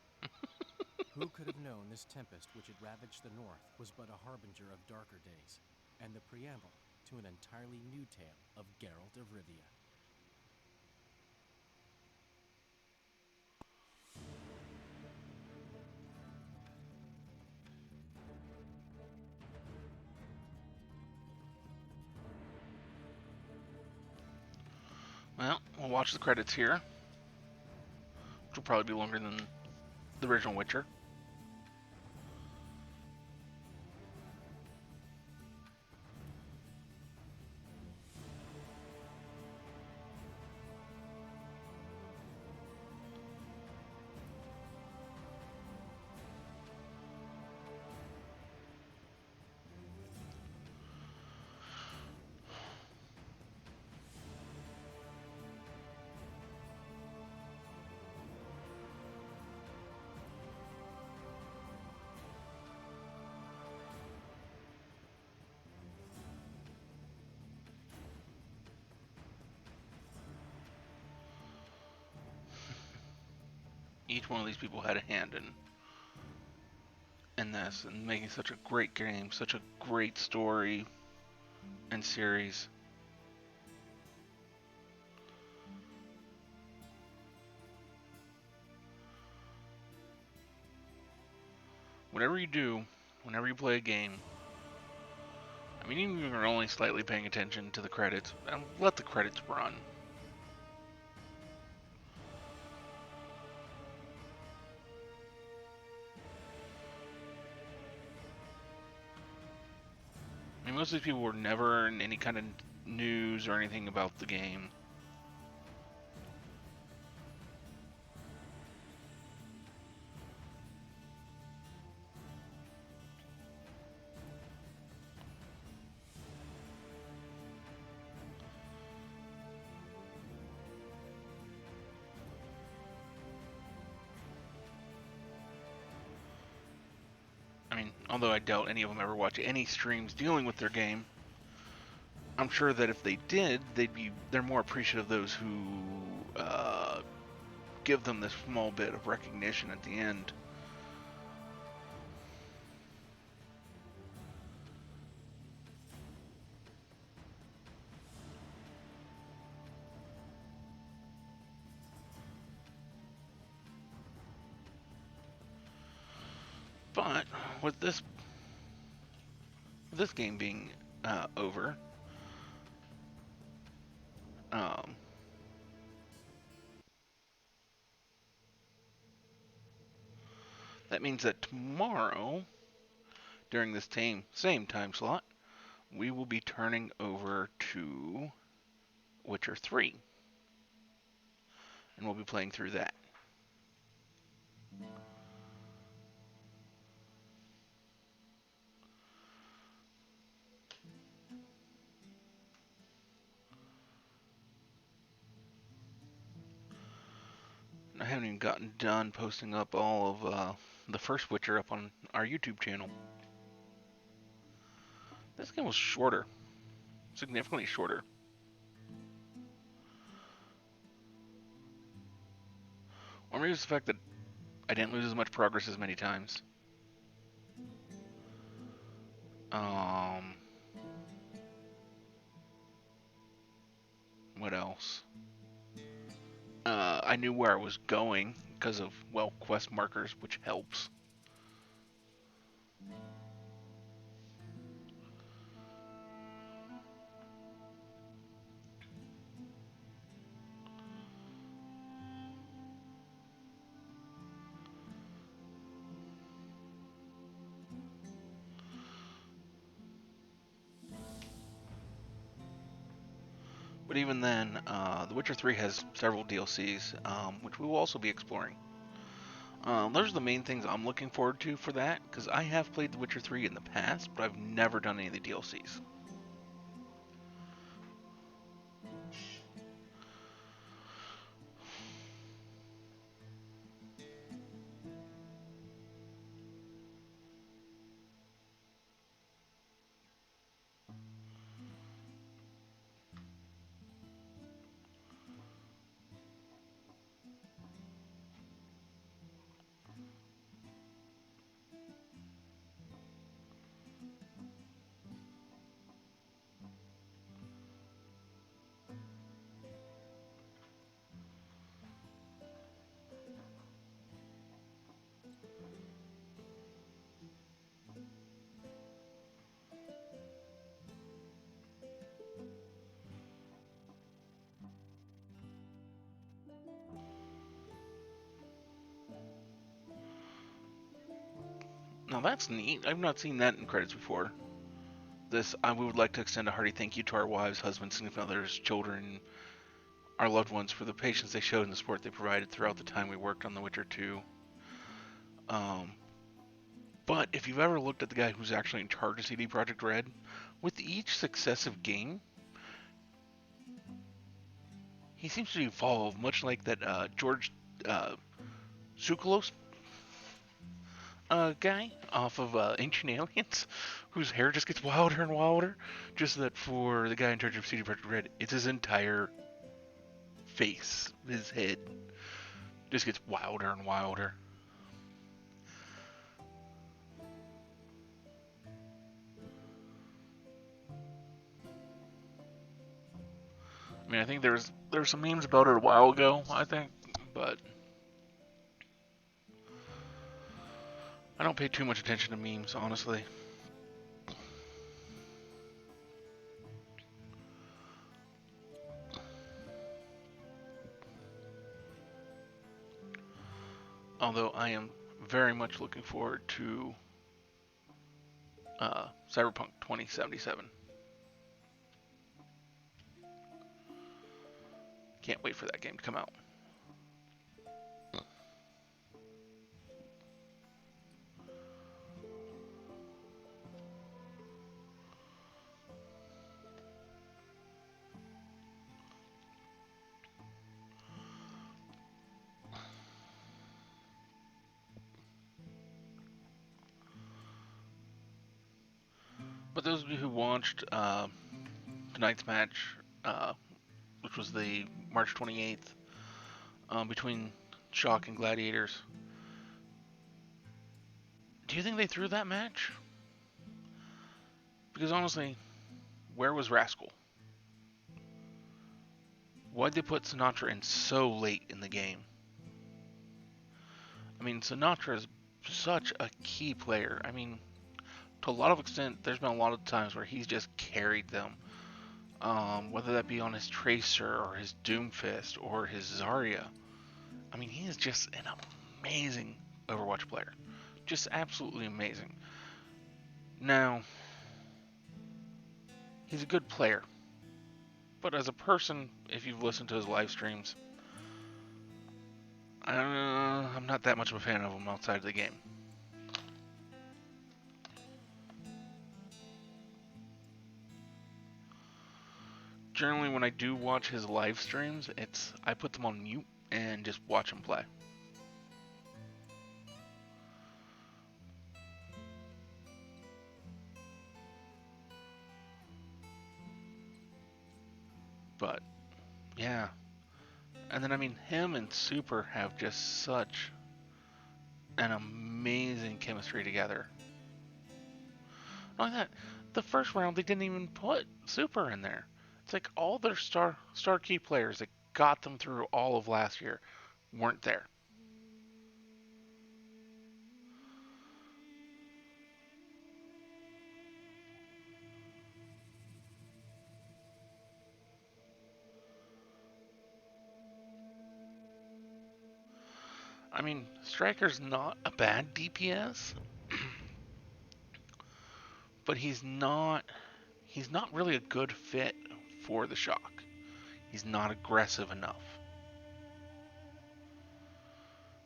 Who could have known this tempest which had ravaged the north was but a harbinger of darker days, and the preamble to an entirely new tale of Geralt of Rivia. Well, we'll watch the credits here, which will probably be longer than the original Witcher. Each one of these people had a hand in this, and making such a great game, such a great story and series. Whatever you do, whenever you play a game, I mean, even if you're only slightly paying attention to the credits, let the credits run. I mean, most of these people were never in any kind of news or anything about the game. I mean, although I doubt any of them ever watch any streams dealing with their game, I'm sure that if they did, they're more appreciative of those who give them this small bit of recognition at the end. But with this game being over, that means that tomorrow, during this same time slot, we will be turning over to Witcher 3, and we'll be playing through that. I haven't even gotten done posting up all of the first Witcher up on our YouTube channel. This game was shorter, significantly shorter. Or maybe it's the fact that I didn't lose as much progress as many times. What else? I knew where I was going because of, well, quest markers, which helps. But even then, The Witcher 3 has several DLCs, which we will also be exploring. Those are the main things I'm looking forward to for that, because I have played The Witcher 3 in the past, but I've never done any of the DLCs. Now that's neat. I've not seen that in credits before. We would like to extend a hearty thank you to our wives, husbands, significant others, children, our loved ones for the patience they showed and the support they provided throughout the time we worked on The Witcher 2. But if you've ever looked at the guy who's actually in charge of CD Projekt Red, with each successive game, he seems to evolve, much like that George Tsoukalos guy off of Ancient Aliens, whose hair just gets wilder and wilder. Just that for the guy in charge of CD Projekt Red, it's his entire face, his head, just gets wilder and wilder. I mean, I think there's some memes about it a while ago, I think, but I don't pay too much attention to memes, honestly. Although I am very much looking forward to Cyberpunk 2077. Can't wait for that game to come out. But those of you who watched tonight's match, which was the March 28th, between Shock and Gladiators, do you think they threw that match? Because honestly, where was Rascal? Why'd they put Sinatra in so late in the game? I mean, Sinatra is such a key player. I mean, to a lot of extent, there's been a lot of times where he's just carried them. Whether that be on his Tracer or his Doomfist or his Zarya. I mean, he is just an amazing Overwatch player. Just absolutely amazing. Now, he's a good player. But as a person, if you've listened to his live streams, I'm not that much of a fan of him outside of the game. Generally, when I do watch his live streams, I put them on mute and just watch him play. But, yeah. And then, I mean, him and Super have just such an amazing chemistry together. Not only that, the first round, they didn't even put Super in there. It's like all their star key players that got them through all of last year weren't there. I mean, Striker's not a bad DPS, but he's not really a good fit for the Shock. He's not aggressive enough.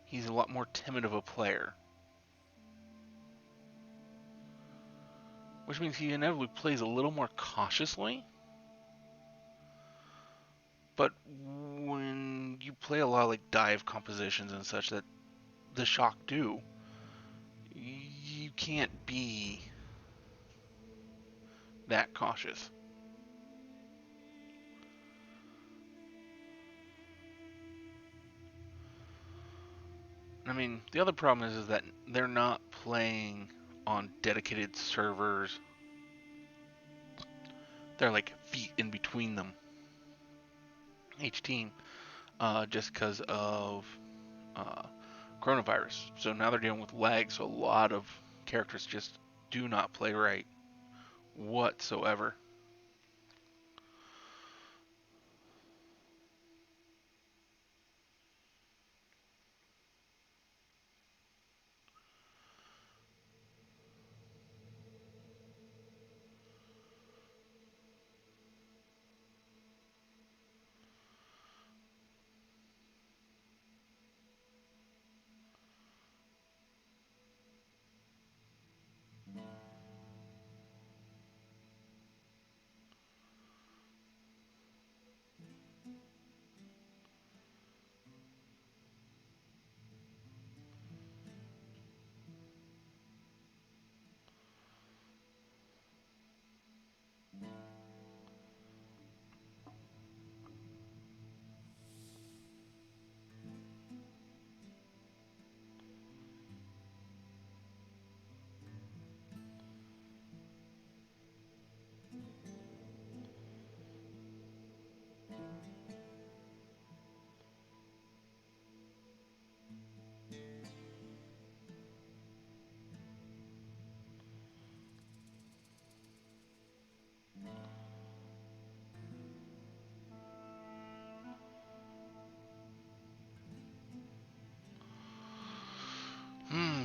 He's a lot more timid of a player. Which means he inevitably plays a little more cautiously. But when you play a lot of like dive compositions and such that the Shock do, you can't be that cautious. I mean, the other problem is that they're not playing on dedicated servers. They're like feet in between them, each team, just because of coronavirus. So now they're dealing with lag, so a lot of characters just do not play right whatsoever.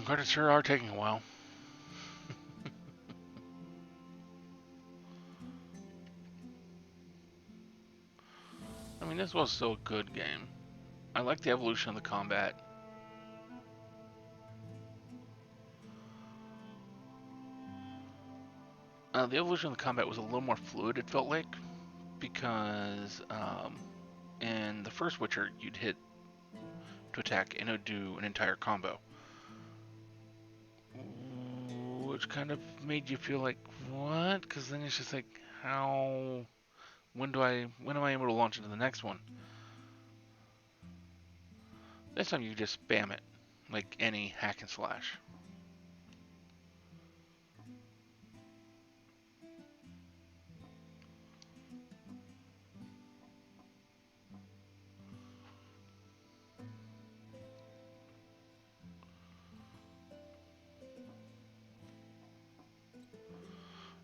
Credits sure are taking a while. I mean, this was still a good game. I like the evolution of the combat. The evolution of the combat was a little more fluid, it felt like, because in the first Witcher, you'd hit to attack and it would do an entire combo. Which kind of made you feel like, what? Because then it's just like, how... When am I able to launch into the next one? This time you just spam it, like any hack and slash.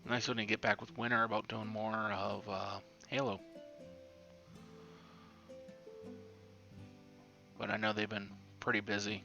Nice when you get back with Winter about doing more of Halo. But I know they've been pretty busy.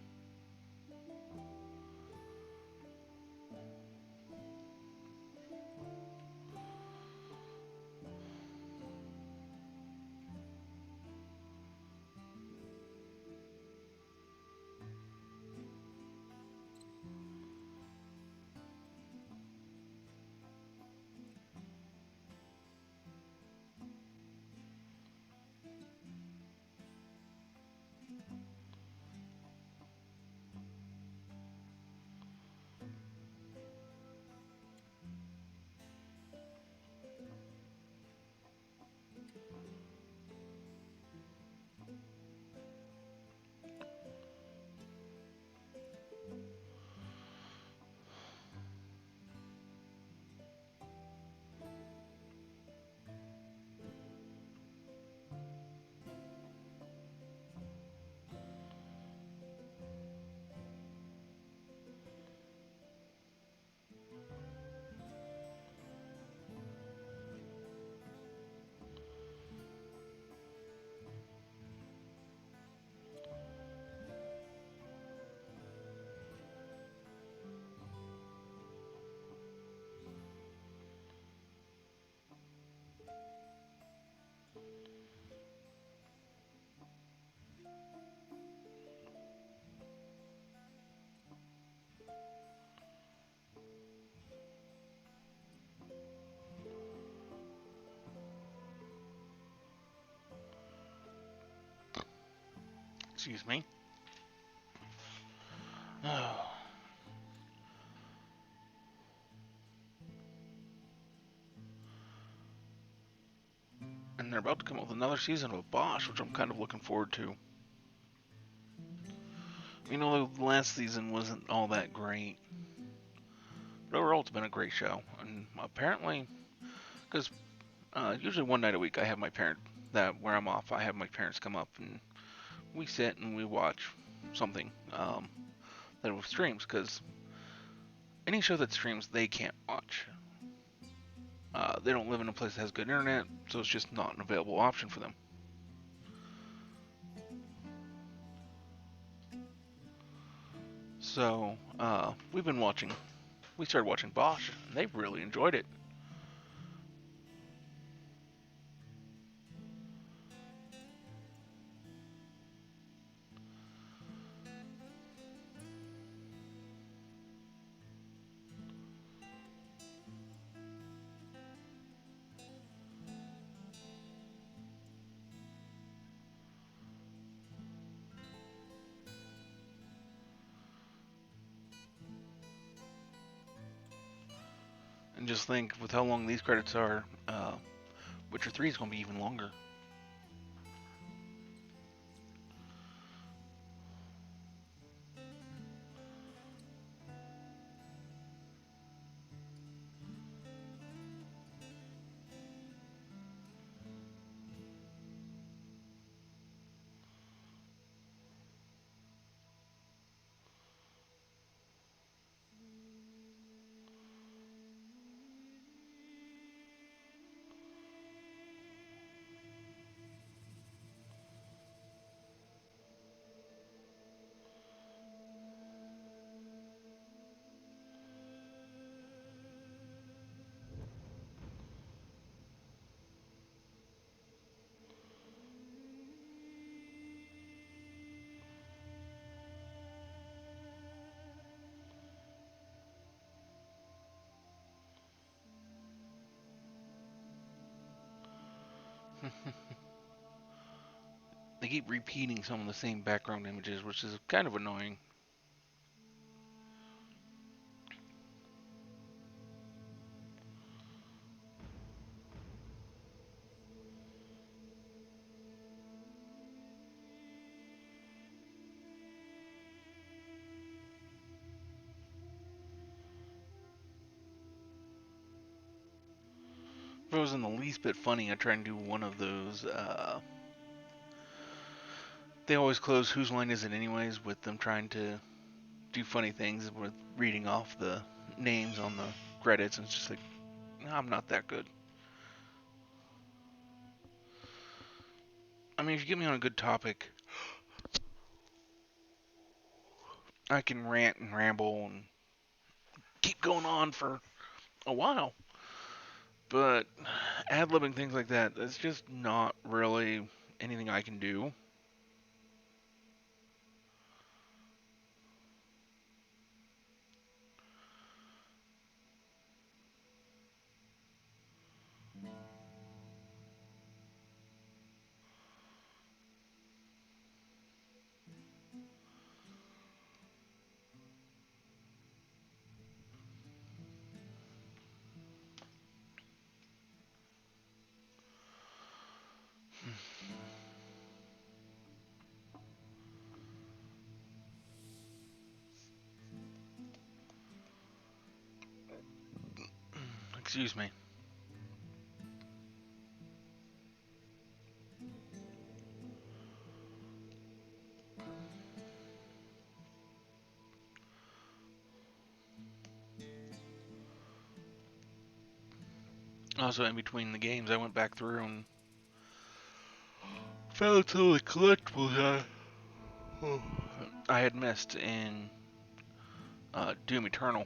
Excuse me. Oh. And they're about to come up with another season of Bosch, which I'm kind of looking forward to. You know, the last season wasn't all that great. But overall, it's been a great show. And apparently, because usually one night a week I have my parent, where I'm off, I have my parents come up and we sit and we watch something that streams, because any show that streams, they can't watch. They don't live in a place that has good internet, so it's just not an available option for them. So, we started watching Bosch, and they've really enjoyed it. And just think, with how long these credits are, Witcher 3 is going to be even longer. They keep repeating some of the same background images, which is kind of annoying. If it was in the least bit funny, I'd try and do one of those, they always close Whose Line Is It Anyways with them trying to do funny things with reading off the names on the credits, and it's just like, no, I'm not that good. I mean, if you get me on a good topic, I can rant and ramble and keep going on for a while. But ad-libbing things like that, that's just not really anything I can do. Excuse me. Also, in between the games, I went back through and found some of the collectibles I had missed in Doom Eternal.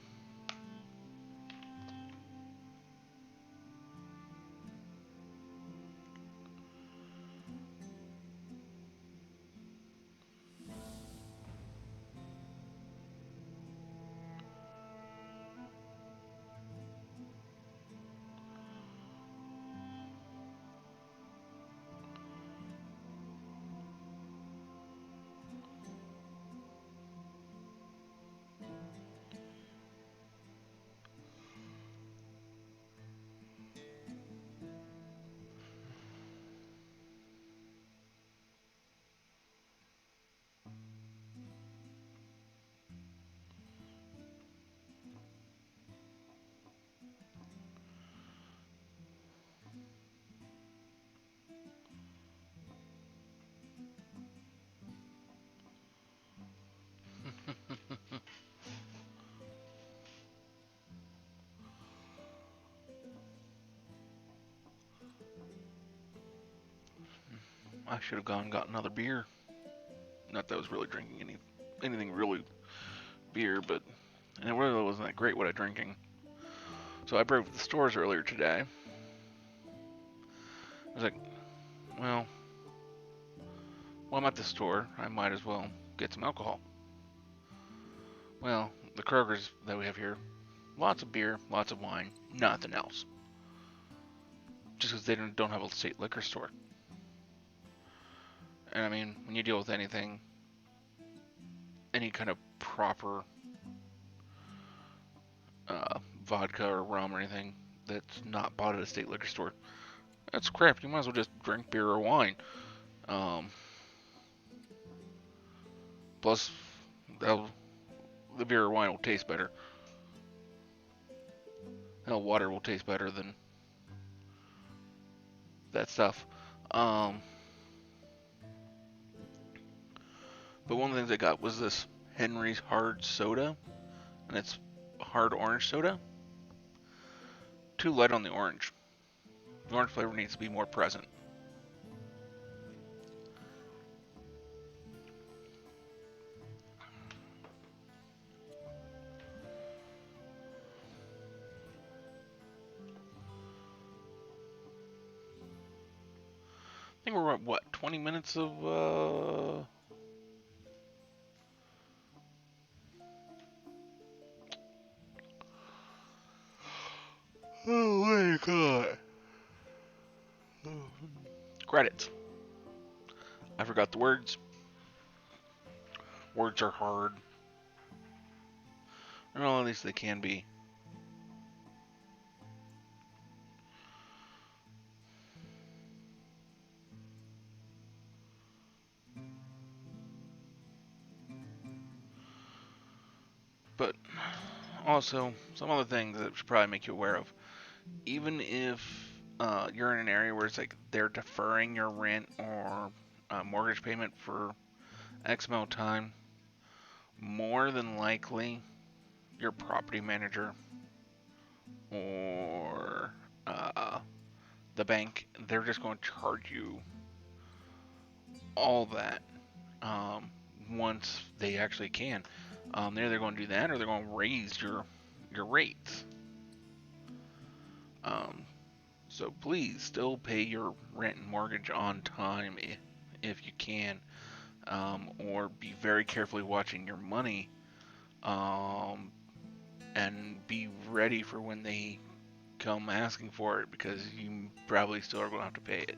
I should have gone and got another beer. Not that I was really drinking anything really beer, but and it really wasn't that great what I'm drinking. So I broke the stores earlier today. I was like, well, while I'm at the store, I might as well get some alcohol. Well, the Kroger's that we have here, lots of beer, lots of wine, nothing else. Just because they don't have a state liquor store. And I mean, when you deal with anything, any kind of proper vodka or rum or anything that's not bought at a state liquor store, that's crap. You might as well just drink beer or wine. Plus, the beer or wine will taste better. Hell, water will taste better than that stuff. But one of the things I got was this Henry's Hard Soda, and it's hard orange soda. Too light on the orange. The orange flavor needs to be more present. I think we're at, what, 20 minutes of, Oh my god. credits. I forgot the words. Words are hard. Well, at least they can be. But also, some other things that should probably make you aware of. Even if you're in an area where it's like they're deferring your rent or mortgage payment for X amount of time, more than likely your property manager or the bank, they're just going to charge you all that once they actually can. They're either going to do that or they're going to raise your rates. So please still pay your rent and mortgage on time if you can, or be very carefully watching your money, and be ready for when they come asking for it, because you probably still are going to have to pay it.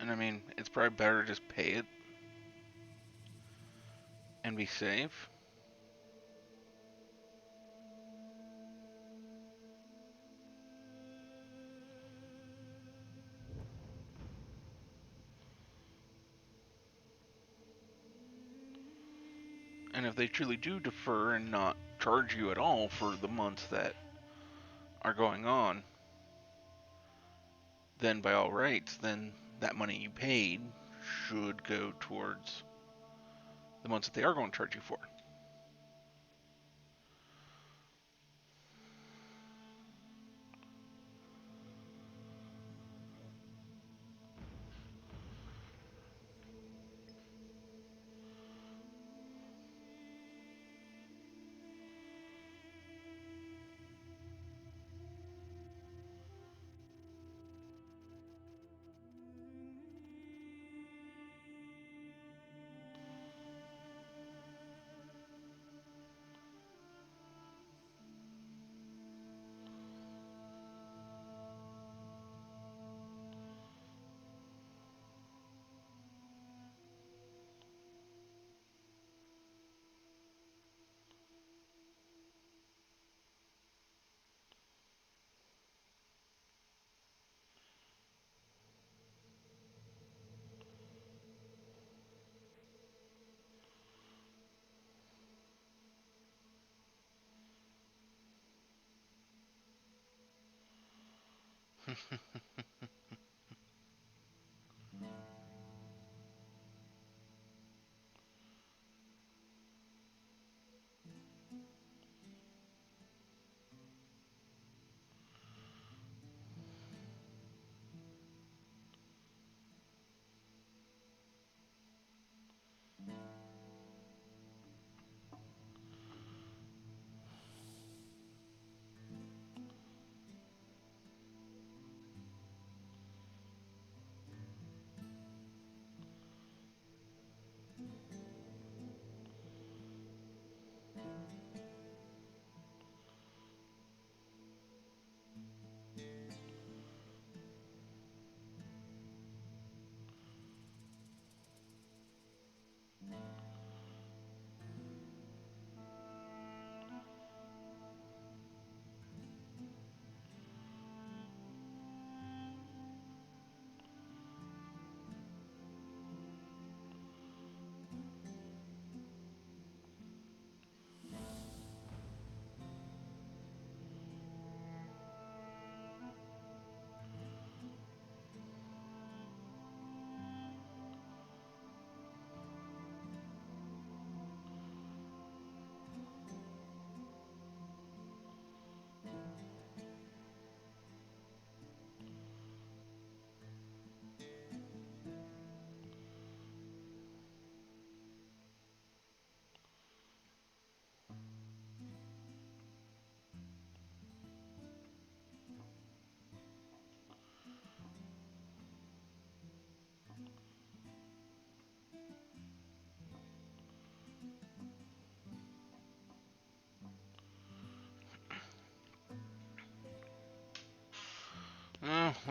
And I mean, it's probably better to just pay it and be safe. And if they truly do defer and not charge you at all for the months that are going on, then by all rights, then that money you paid should go towards the months that they are going to charge you for.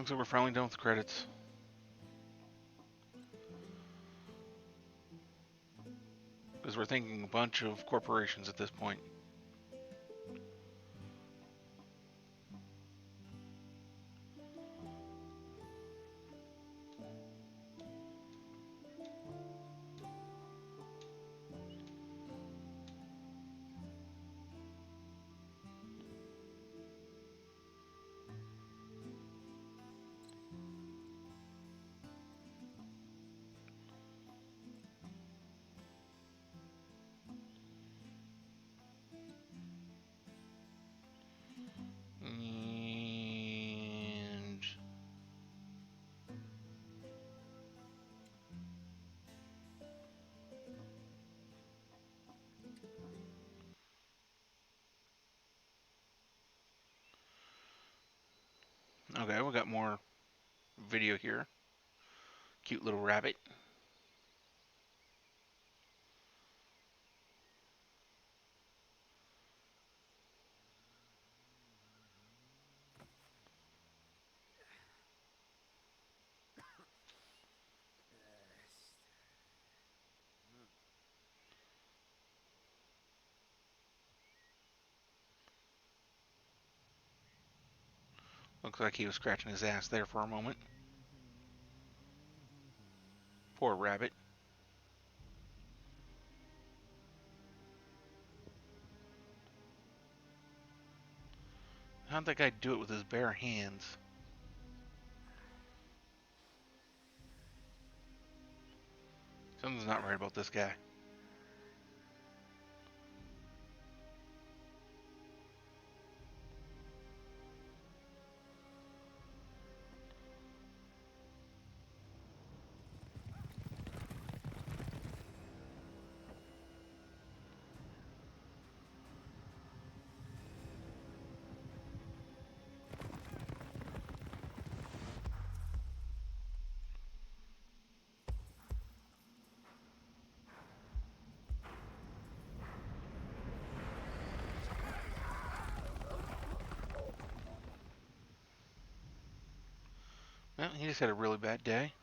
looks like we're finally done with the credits. Because we're thinking a bunch of corporations at this point. And okay, we got more video here. Cute little rabbit. Looks like he was scratching his ass there for a moment. Poor rabbit. How'd that guy do it with his bare hands? Something's not right about this guy. Well, he just had a really bad day.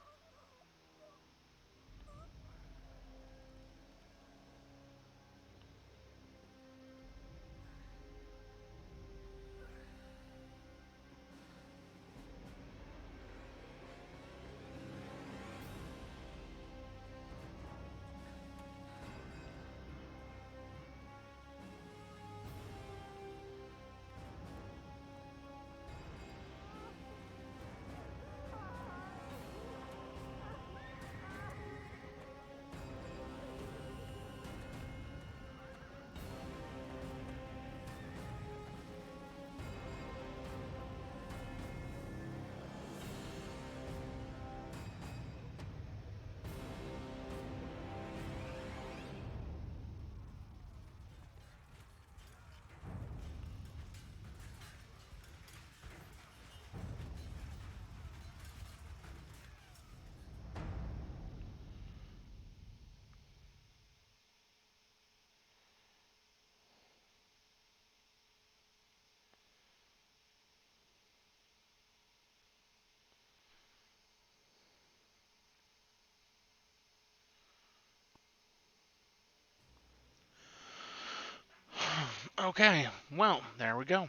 Okay, well, there we go.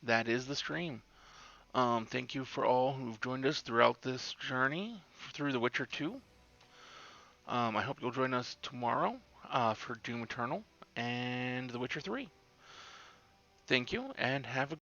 That is the stream. Thank you for all who've joined us throughout this journey through The Witcher 2. I hope you'll join us tomorrow for Doom Eternal and The Witcher 3. Thank you, and have a